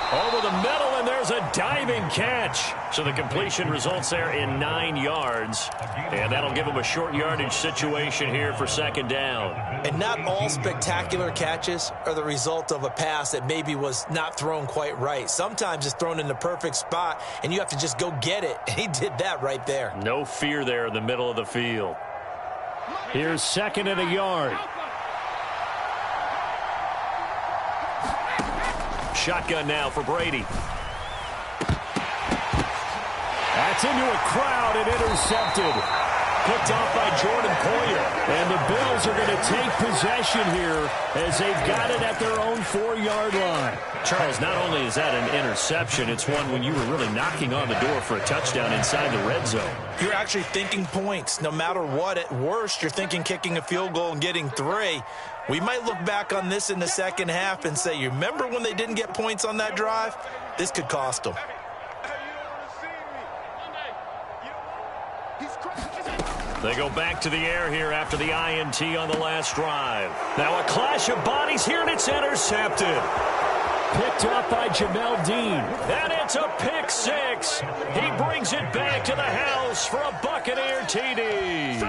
Speaker 1: over the middle, and there's a diving catch. So the completion results there in 9 yards. And that'll give them a short yardage situation here for second down.
Speaker 4: And not all spectacular catches are the result of a pass that maybe was not thrown quite right. Sometimes it's thrown in the perfect spot, and you have to just go get it. And he did that right there.
Speaker 1: No fear there in the middle of the field. Here's second and a yard. Shotgun now for Brady. That's into a crowd and intercepted. Picked off by Jordan Poyer. And the Bills are going to take possession here as they've got it at their own 4-yard line. Charles, not only is that an interception, it's one when you were really knocking on the door for a touchdown inside the red zone.
Speaker 4: You're actually thinking points. No matter what, at worst, you're thinking kicking a field goal and getting 3. We might look back on this in the second half and say, you remember when they didn't get points on that drive? This could cost them.
Speaker 1: They go back to the air here after the INT on the last drive. Now a clash of bodies here, and it's intercepted. Picked up by Jamel Dean. And it's a pick 6. He brings it back to the house for a Buccaneer TD.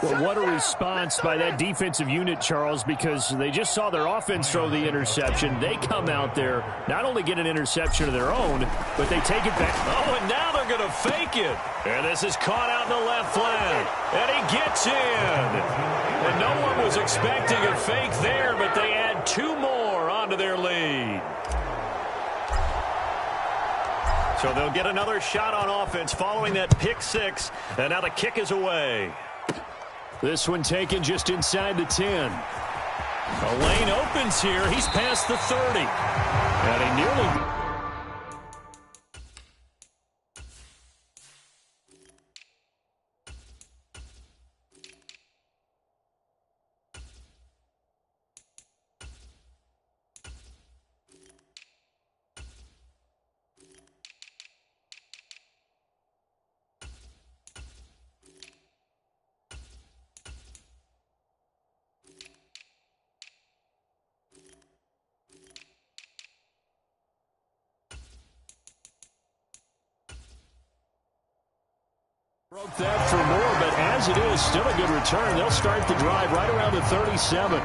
Speaker 1: Well, what a response by that defensive unit, Charles, because they just saw their offense throw the interception. They come out there, not only get an interception of their own, but they take it back. Oh, and now they're going to fake it. And this is caught out in the left flank. And he gets in. And no one was expecting a fake there, but they add 2 more onto their lead. So they'll get another shot on offense following that pick 6. And now the kick is away. This one taken just inside the 10. A lane opens here. He's past the 30. And he nearly... Broke that for more, but as it is, still a good return. They'll start the drive right around the 37.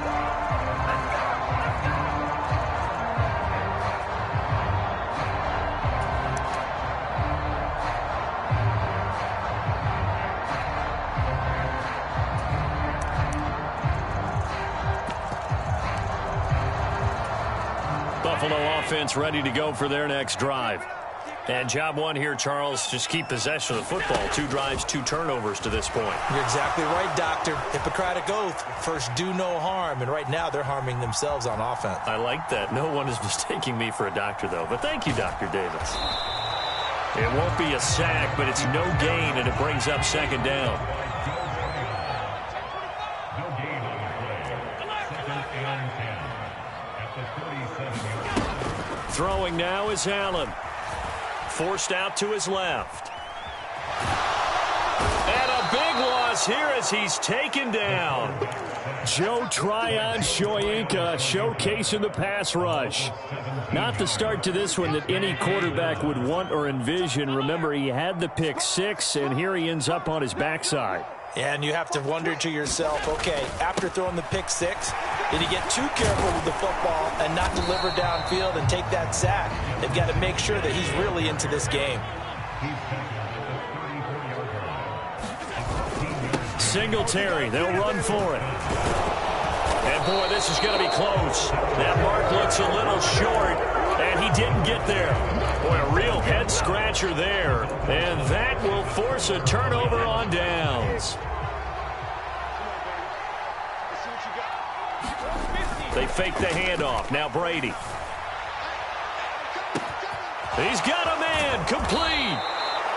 Speaker 1: Buffalo offense ready to go for their next drive. And job one here, Charles, just keep possession of the football. 2 drives, 2 turnovers to this point.
Speaker 4: You're exactly right, Doctor. Hippocratic oath. First, do no harm. And right now, they're harming themselves on offense.
Speaker 1: I like that. No one is mistaking me for a doctor, though. But thank you, Dr. Davis. It won't be a sack, but it's no gain, and it brings up second down. Throwing now is Allen. Forced out to his left. And a big loss here as he's taken down. Joe Tryon-Shoyinka showcasing the pass rush. Not the start to this one that any quarterback would want or envision. Remember, he had the pick 6, and here he ends up on his backside.
Speaker 4: Yeah, and you have to wonder to yourself, okay, after throwing the pick 6, did he get too careful with the football and not deliver downfield and take that sack? They've got to make sure that he's really into this game.
Speaker 1: Singletary. They'll run for it. And, boy, this is going to be close. That mark looks a little short, and he didn't get there. Boy, a real head-scratcher there. And that will force a turnover on downs. They fake the handoff. Now Brady. He's got a man. Complete.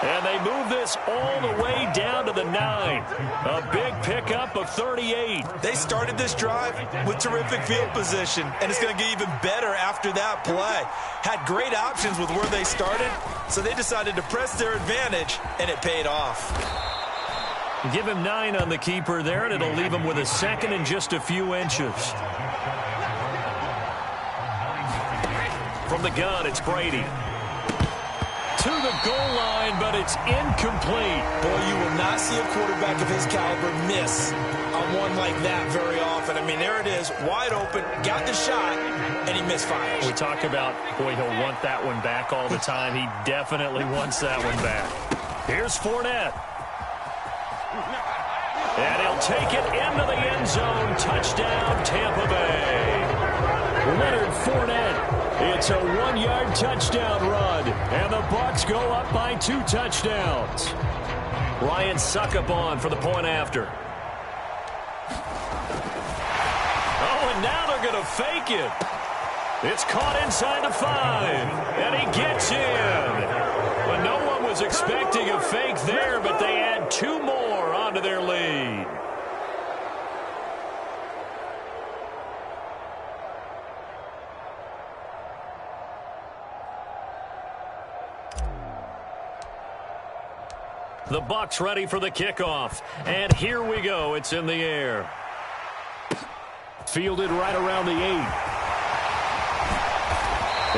Speaker 1: And they move this all the way down to the 9. A big pickup of 38.
Speaker 4: They started this drive with terrific field position, and it's going to get even better after that play. Had great options with where they started, so they decided to press their advantage, and it paid off.
Speaker 1: Give him 9 on the keeper there, and it'll leave him with a second and just a few inches. From the gun, it's Brady. To the goal line, but it's incomplete.
Speaker 4: Boy, you will not see a quarterback of his caliber miss on one like that very often. I mean, there it is, wide open, got the shot, and he misfires.
Speaker 1: We talk about, boy, he'll want that one back all the time. He definitely wants that one back. Here's Fournette. And he'll take it into the end zone. Touchdown, Tampa Bay. Leonard Fournette. It's a 1-yard touchdown run, and the Bucs go up by 2 touchdowns. Ryan Succop for the point after. Oh, and now they're going to fake it. It's caught inside the 5, and he gets in. But no one was expecting a fake there, but they add 2 more onto their lead. The Bucs ready for the kickoff. And here we go. It's in the air. Fielded right around the 8.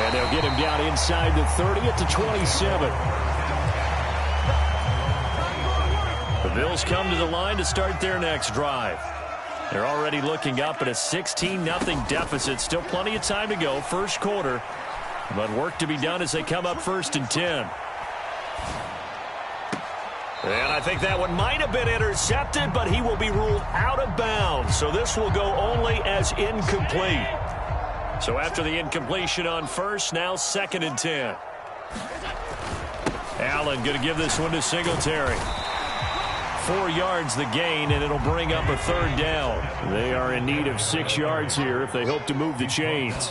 Speaker 1: And they'll get him down inside the 30 at the 27. The Bills come to the line to start their next drive. They're already looking up at a 16-0 deficit. Still plenty of time to go. First quarter. But work to be done as they come up 1st and 10. And I think that one might have been intercepted, but he will be ruled out of bounds. So this will go only as incomplete. So after the incompletion on first, now 2nd and 10. Allen going to give this one to Singletary. 4 yards the gain, and it'll bring up a 3rd down. They are in need of 6 yards here if they hope to move the chains.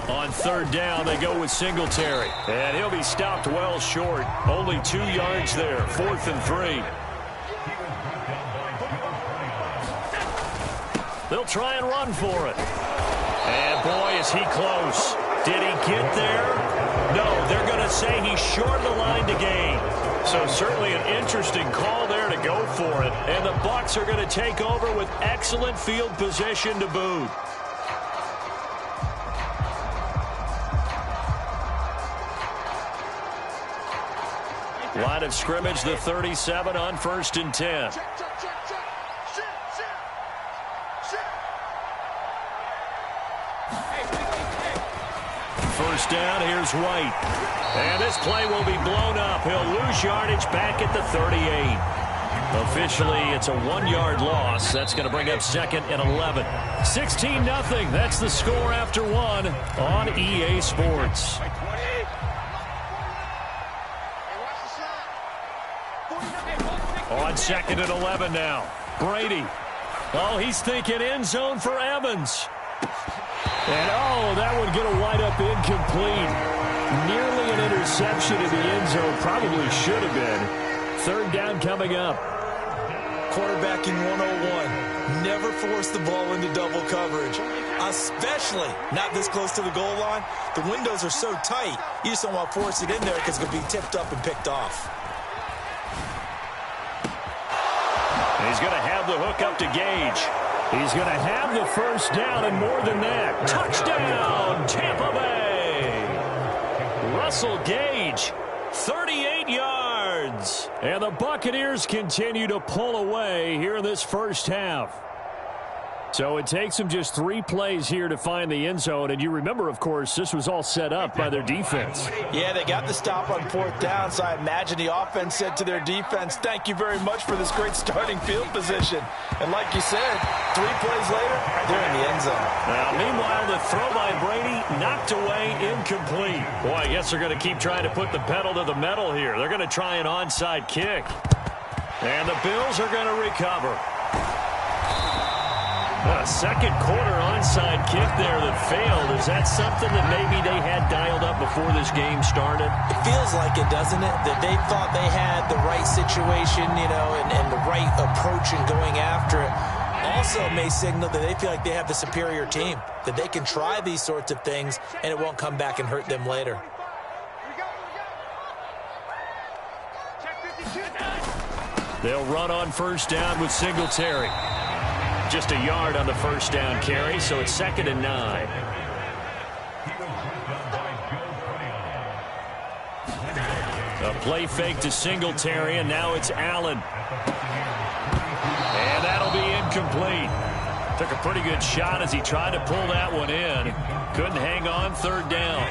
Speaker 1: On 3rd down, they go with Singletary. And he'll be stopped well short. Only 2 yards there. 4th and 3. They'll try and run for it. And, boy, is he close. Did he get there? No, they're going to say he's short of the line to gain. So certainly an interesting call there to go for it. And the Bucs are going to take over with excellent field position to boot. Line of scrimmage, the 37 on 1st and 10. First down, here's White. And this play will be blown up. He'll lose yardage back at the 38. Officially, it's a 1-yard loss. That's going to bring up 2nd and 11. 16-0. That's the score after 1 on EA Sports. On 2nd and 11 now. Brady. Oh, he's thinking end zone for Evans. And, oh, that one going to wind up incomplete. Nearly an interception in the end zone. Probably should have been. 3rd down coming up.
Speaker 4: Quarterbacking 101. Never force the ball into double coverage, especially not this close to the goal line. The windows are so tight, you just don't want to force it in there because it's going to be tipped up and picked off.
Speaker 1: He's going to have the hook up to Gage. He's going to have the first down and more than that. Touchdown, Tampa Bay. Russell Gage, 38 yards. And the Buccaneers continue to pull away here in this first half. So it takes them just 3 plays here to find the end zone. And you remember, of course, this was all set up by their defense.
Speaker 2: Yeah, they got the stop on 4th down, so I imagine the offense said to their defense, thank you very much for this great starting field position. And like you said, 3 plays later, they're in the end zone.
Speaker 1: Now, meanwhile, the throw by Brady knocked away, incomplete. Boy, I guess they're going to keep trying to put the pedal to the metal here. They're going to try an onside kick. And the Bills are going to recover. A second quarter onside kick there that failed. Is that something that maybe they had dialed up before this game started?
Speaker 2: It feels like it, doesn't it? That they thought they had the right situation, you know, and the right approach in going after it. Also may signal that they feel like they have the superior team, that they can try these sorts of things and it won't come back and hurt them later.
Speaker 1: They'll run on 1st down with Singletary. Just a yard on the 1st down carry, so it's 2nd and 9. A play fake to Singletary, and now it's Allen. And that'll be incomplete. Took a pretty good shot as he tried to pull that one in. Couldn't hang on 3rd down.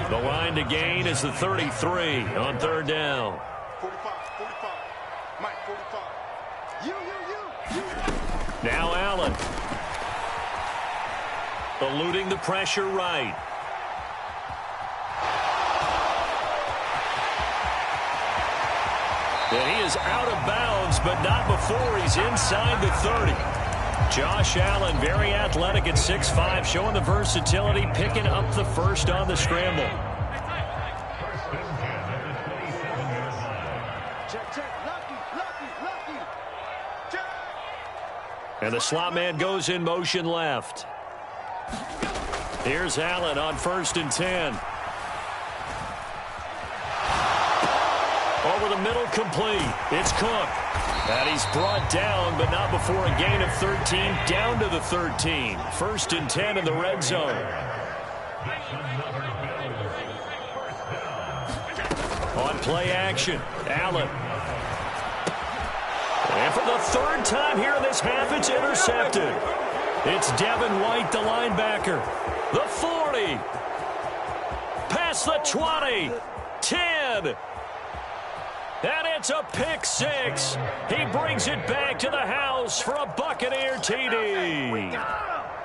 Speaker 1: The line to gain is the 33 on 3rd down.
Speaker 3: 45. Mike, 45. You.
Speaker 1: Now Allen. Eluding the pressure right. And he is out of bounds, but not before he's inside the 30. Josh Allen, very athletic at 6'5", showing the versatility, picking up the first on the scramble. And the slot man goes in motion left. Here's Allen on 1st and 10. Over the middle, complete. It's Cook. And he's brought down, but not before a gain of 13, down to the 13. 1st and 10 in the red zone. On play action, Allen. And for the 3rd time here in this half, it's intercepted. It's Devin White, the linebacker. The 40. Past the 20. 10. And it's a pick 6. He brings it back to the house for a Buccaneer TD.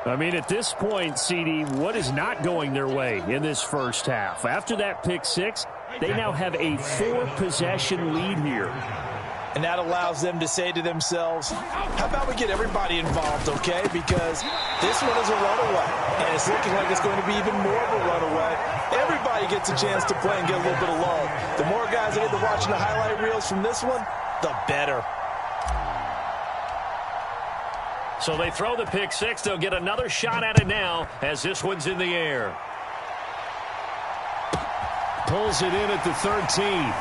Speaker 1: I mean, at this point, CD, what is not going their way in this first half? After that pick 6, they now have a 4-possession lead here.
Speaker 2: And that allows them to say to themselves, how about we get everybody involved, okay? Because this one is a runaway, and it's looking like it's going to be even more of a runaway. Everybody gets a chance to play and get a little bit of love. The more guys that get to watching the highlight reels from this one, the better.
Speaker 1: So they throw the pick 6. They'll get another shot at it now as this one's in the air. Pulls it in at the 13.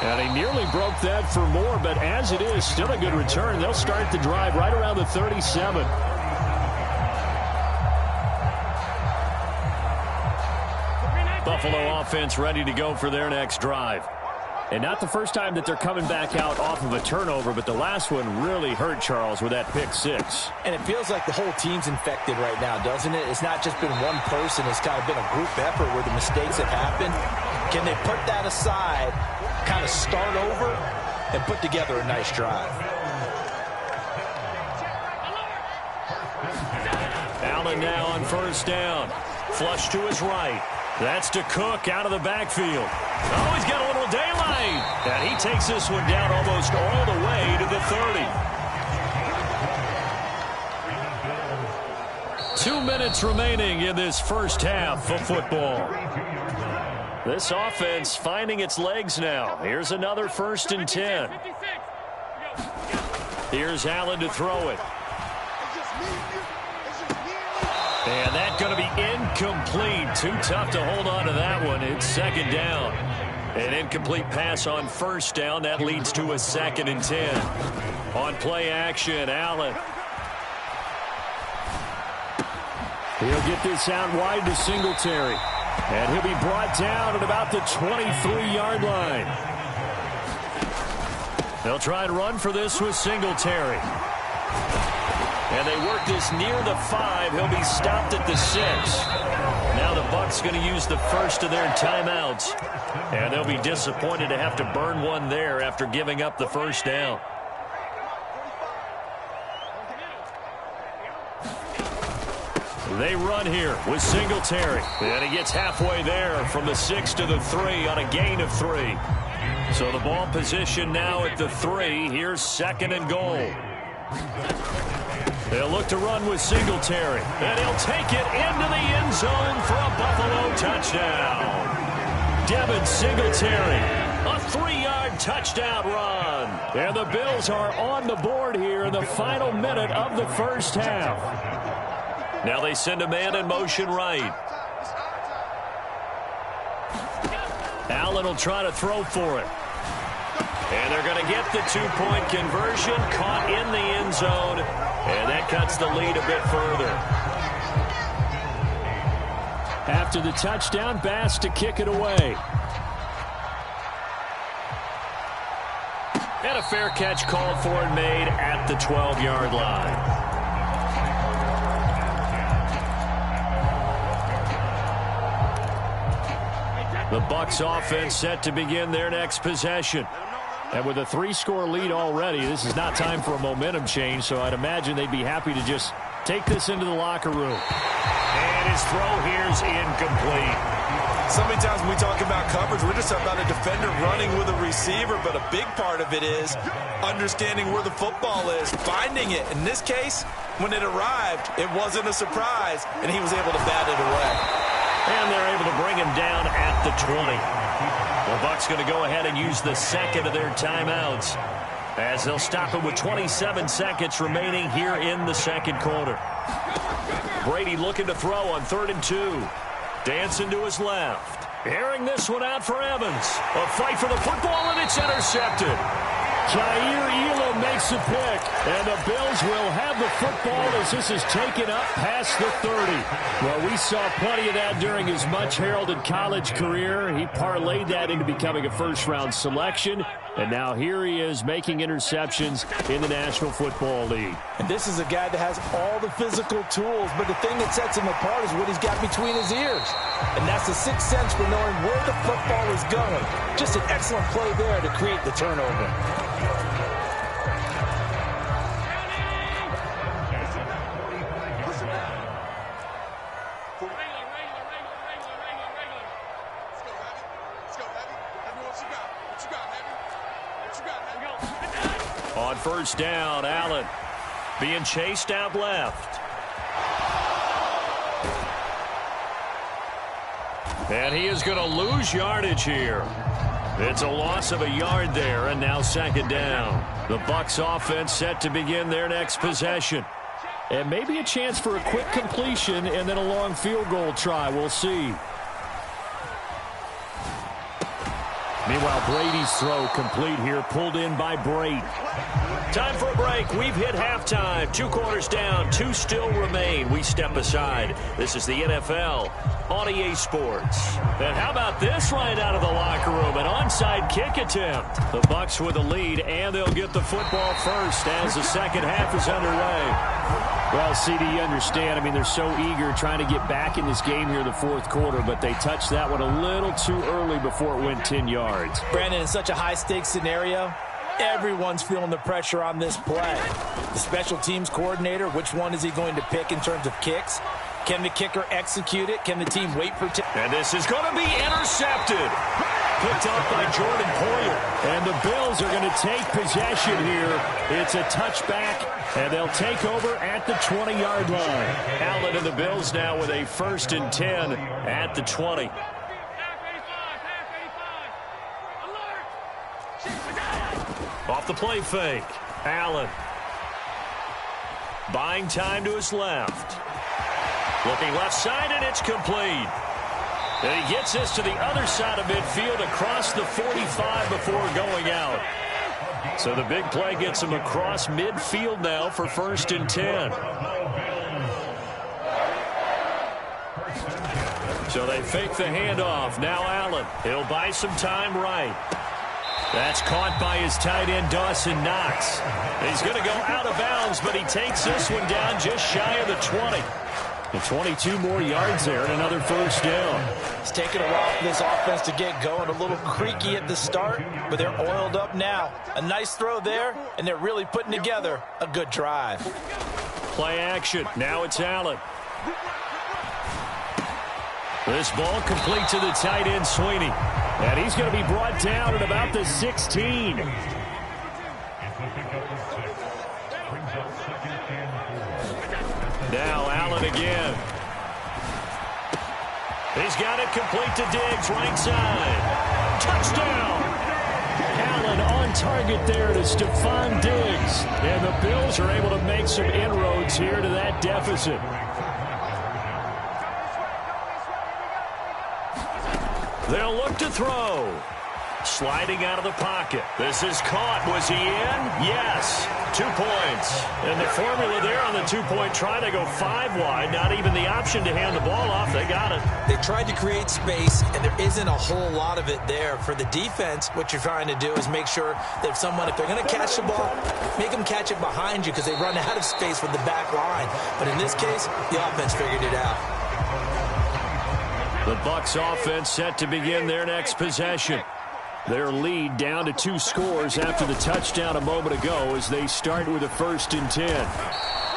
Speaker 1: And he nearly broke that for more, but as it is, still a good return. They'll start the drive right around the 37. Buffalo offense ready to go for their next drive. And not the first time that they're coming back out off of a turnover, but the last one really hurt Charles with that pick 6.
Speaker 2: And it feels like the whole team's infected right now, doesn't it? It's not just been one person. It's kind of been a group effort where the mistakes have happened. Can they put that aside, kind of start over, and put together a nice drive?
Speaker 1: Allen now on 1st down. Flush to his right. That's to Cook out of the backfield. Oh, he's got a little daylight. And he takes this one down almost all the way to the 30. 2 minutes remaining in this first half of football. This offense finding its legs now. Here's another 1st and 10. Here's Allen to throw it. And that's going to be incomplete. Too tough to hold on to that one. It's 2nd down. An incomplete pass on 1st down. That leads to a 2nd and 10. On play action, Allen. He'll get this out wide to Singletary. And he'll be brought down at about the 23-yard line. They'll try and run for this with Singletary. And they work this near the 5. He'll be stopped at the 6. Now the Bucs going to use the first of their timeouts. And they'll be disappointed to have to burn one there after giving up the first down. They run here with Singletary. And he gets halfway there from the 6 to the 3 on a gain of 3. So the ball position now at the 3. Here's 2nd and goal. They'll look to run with Singletary. And he'll take it into the end zone for a Buffalo touchdown. Devin Singletary, a 3-yard touchdown run. And the Bills are on the board here in the final minute of the first half. Now they send a man in motion right. Allen will try to throw for it. And they're going to get the 2-point conversion, caught in the end zone, and that cuts the lead a bit further. After the touchdown, Bass to kick it away. And a fair catch called for and made at the 12-yard line. The Bucs offense set to begin their next possession. And with a 3-score lead already, this is not time for a momentum change, so I'd imagine they'd be happy to just take this into the locker room. And his throw here's incomplete.
Speaker 4: So many times when we talk about coverage, we're just talking about a defender running with a receiver, but a big part of it is understanding where the football is, finding it. In this case, when it arrived, it wasn't a surprise, and he was able to bat it away.
Speaker 1: And they're able to bring him down at the 20. The Bucs going to go ahead and use the second of their timeouts as they'll stop him with 27 seconds remaining here in the second quarter. Brady looking to throw on 3rd and 2. Dancing to his left. Airing this one out for Evans. A fight for the football, and it's intercepted. Jair Elam makes a pick, and the Bills will have the football as this is taken up past the 30. Well, we saw plenty of that during his much-heralded college career. He parlayed that into becoming a first-round selection, and now here he is making interceptions in the National Football League.
Speaker 4: And this is a guy that has all the physical tools, but the thing that sets him apart is what he's got between his ears. And that's the sixth sense for knowing where the football is going. Just an excellent play there to create the turnover.
Speaker 1: On first down, Allen being chased out left. And he is going to lose yardage here. It's a loss of a yard there, and now second down. The Bucs offense set to begin their next possession. And maybe a chance for a quick completion and then a long field goal try. We'll see. Meanwhile, Brady's throw complete here, pulled in by Brady. Time for a break. We've hit halftime. 2 quarters down, 2 still remain. We step aside. This is the NFL on EA Sports. And how about this right out of the locker room? An onside kick attempt. The Bucs with the lead, and they'll get the football first as the second half is underway. Well, CD, you understand. I mean, they're so eager trying to get back in this game here in the fourth quarter, but they touched that one a little too early before it went 10 yards.
Speaker 4: Brandon, in such a high-stakes scenario, everyone's feeling the pressure on this play. The special teams coordinator, which one is he going to pick in terms of kicks? Can the kicker execute it? Can the team wait for it?
Speaker 1: And this is going to be intercepted. Picked up by Jordan Poyer. And the Bills are going to take possession here. It's a touchback, and they'll take over at the 20-yard line. Allen and the Bills now with a 1st and 10 at the 20. Off the play fake. Allen. Buying time to his left. Looking left side, and it's complete. And he gets this to the other side of midfield across the 45 before going out. So the big play gets him across midfield now for 1st and 10. So they fake the handoff. Now Allen. He'll buy some time right. That's caught by his tight end, Dawson Knox. He's going to go out of bounds, but he takes this one down just shy of the 20. And 22 more yards there and another first down.
Speaker 2: It's taken a while for this offense to get going. A little creaky at the start, but they're oiled up now. A nice throw there, and they're really putting together a good drive.
Speaker 1: Play action. Now it's Allen. This ball complete to the tight end, Sweeney. And he's going to be brought down at about the 16. Now Allen again. He's got it complete to Diggs, right side. Touchdown! Allen on target there to Stephon Diggs. And the Bills are able to make some inroads here to that deficit. They'll look to throw. Sliding out of the pocket. This is caught. Was he in? Yes. 2 points. And the formula there on the two-point try to go 5 wide. Not even the option to hand the ball off. They got it.
Speaker 2: They tried to create space, and there isn't a whole lot of it there. For the defense, what you're trying to do is make sure that if they're going to catch the ball, make them catch it behind you because they run out of space with the back line. But in this case, the offense figured it out.
Speaker 1: The Bucs offense set to begin their next possession. Their lead down to 2 scores after the touchdown a moment ago as they start with a 1st and 10.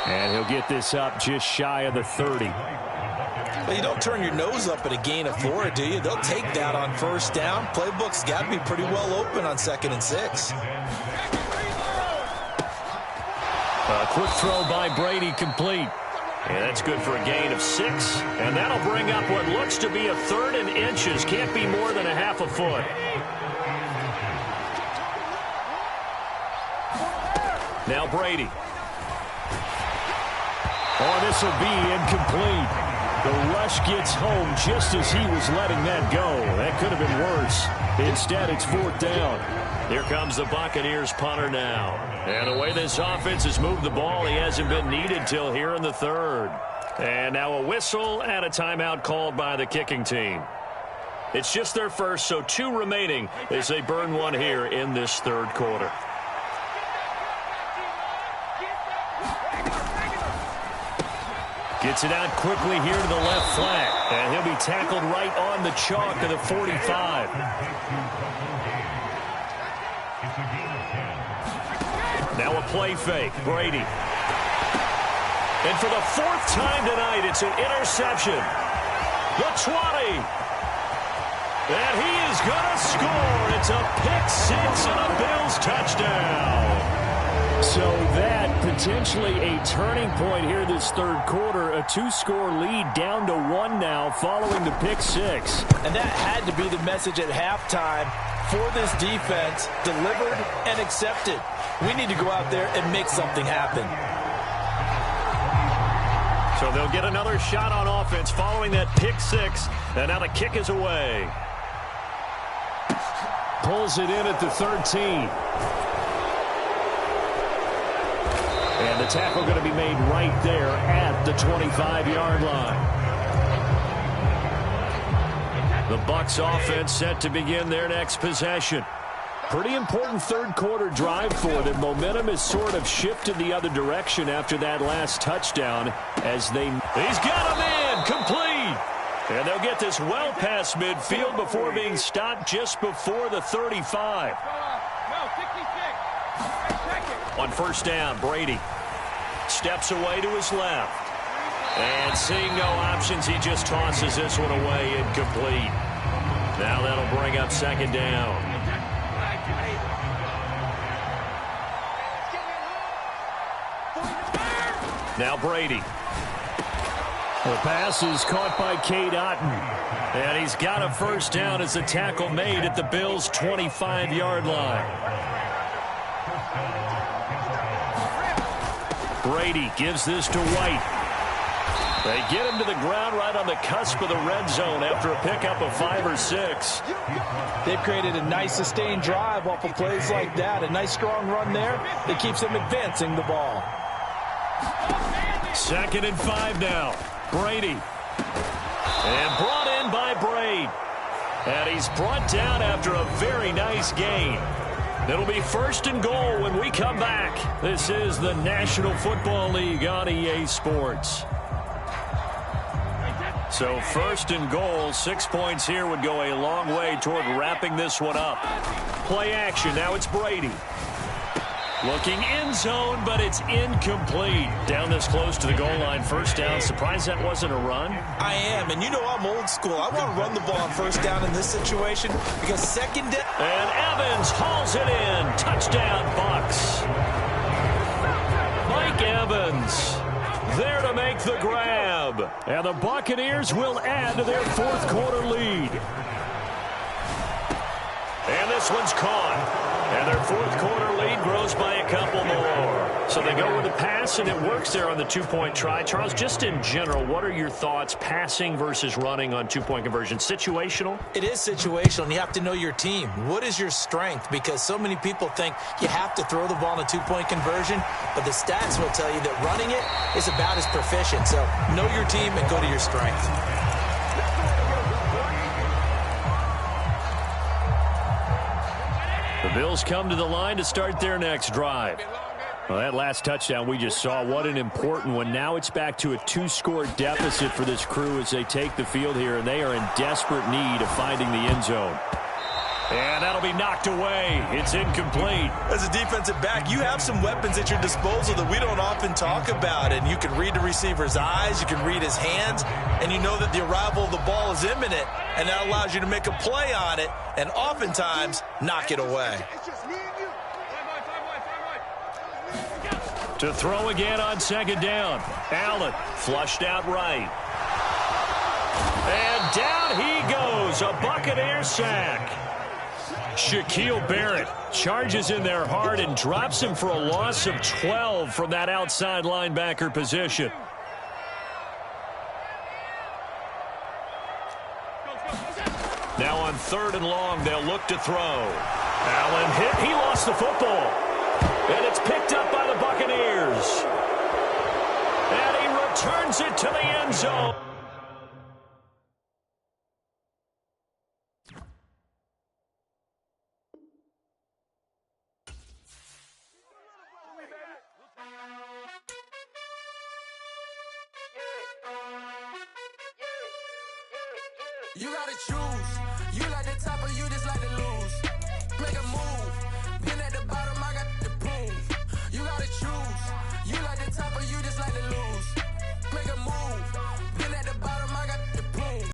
Speaker 1: And he'll get this up just shy of the 30.
Speaker 2: Well, you don't turn your nose up at a gain of 4, do you? They'll take that on 1st down. Playbook's got to be pretty well open on 2nd and 6.
Speaker 1: A quick throw by Brady complete. And that's good for a gain of 6. And that'll bring up what looks to be a 3rd and inches. Can't be more than a half a foot. Now Brady. Oh, this will be incomplete. The rush gets home just as he was letting that go. That could have been worse. Instead, it's 4th down. Here comes the Buccaneers punter now. And the way this offense has moved the ball, he hasn't been needed till here in the 3rd. And now a whistle and a timeout called by the kicking team. It's just their first, so 2 remaining as they burn one here in this 3rd quarter. Gets it out quickly here to the left flat. And he'll be tackled right on the chalk of the 45. Now a play fake. Brady. And for the 4th time tonight, it's an interception. The 20. And he is going to score. It's a pick 6 and a Bills touchdown. So that potentially a turning point here this 3rd quarter. A 2-score lead down to 1 now following the pick 6.
Speaker 2: And that had to be the message at halftime for this defense. Delivered and accepted. We need to go out there and make something happen.
Speaker 1: So they'll get another shot on offense following that pick 6. And now the kick is away. Pulls it in at the 13. And the tackle going to be made right there at the 25-yard line. The Bucs offense set to begin their next possession. Pretty important 3rd quarter drive for them. Momentum has sort of shifted the other direction after that last touchdown as they... He's got him in! Complete! And they'll get this well past midfield before being stopped just before the 35. On 1st down, Brady steps away to his left. And seeing no options, he just tosses this one away, incomplete. Now that'll bring up 2nd down. Now Brady. The pass is caught by Cade Otton. And he's got a 1st down as the tackle made at the Bills' 25-yard line. Brady gives this to White. They get him to the ground right on the cusp of the red zone after a pickup of 5 or 6.
Speaker 2: They've created a nice sustained drive off of plays like that. A nice strong run there that keeps them advancing the ball.
Speaker 1: 2nd and 5 now. Brady. And brought in by Braid. And he's brought down after a very nice gain. It'll be 1st and goal when we come back. This is the National Football League on EA Sports. So 1st and goal, 6 points here would go a long way toward wrapping this one up. Play action, now it's Brady. Looking end zone, but it's incomplete. Down this close to the goal line, 1st down. Surprised that wasn't a run?
Speaker 4: I am, and you know I'm old school. I want to run the ball on 1st down in this situation because 2nd down.
Speaker 1: And Evans hauls it in. Touchdown, Bucs. Mike Evans there to make the grab. And the Buccaneers will add to their 4th quarter lead. And this one's caught. And their 4th quarter lead grows by a couple more. So they go with the pass, and it works there on the 2-point try. Charles, just in general, what are your thoughts passing versus running on 2-point conversion? Situational?
Speaker 4: It is situational, and you have to know your team. What is your strength? Because so many people think you have to throw the ball in a 2-point conversion, but the stats will tell you that running it is about as proficient. So know your team and go to your strength.
Speaker 1: The Bills come to the line to start their next drive. Well, that last touchdown we just saw, what an important one. Now it's back to a 2-score deficit for this crew as they take the field here, and they are in desperate need of finding the end zone. And that'll be knocked away. It's incomplete.
Speaker 4: As a defensive back, you have some weapons at your disposal that we don't often talk about. And you can read the receiver's eyes, you can read his hands, and you know that the arrival of the ball is imminent, and that allows you to make a play on it and oftentimes knock it away.
Speaker 1: To throw again on 2nd down. Allen flushed out right. And down he goes. A Buccaneer sack. Shaquille Barrett charges in there hard and drops him for a loss of 12 from that outside linebacker position. Now on 3rd and long, they'll look to throw. Allen hit. He lost the football. And it's picked up by the Buccaneers. And he returns it to the end zone.
Speaker 17: You gotta choose. You like the top or you just like to lose. Make a move.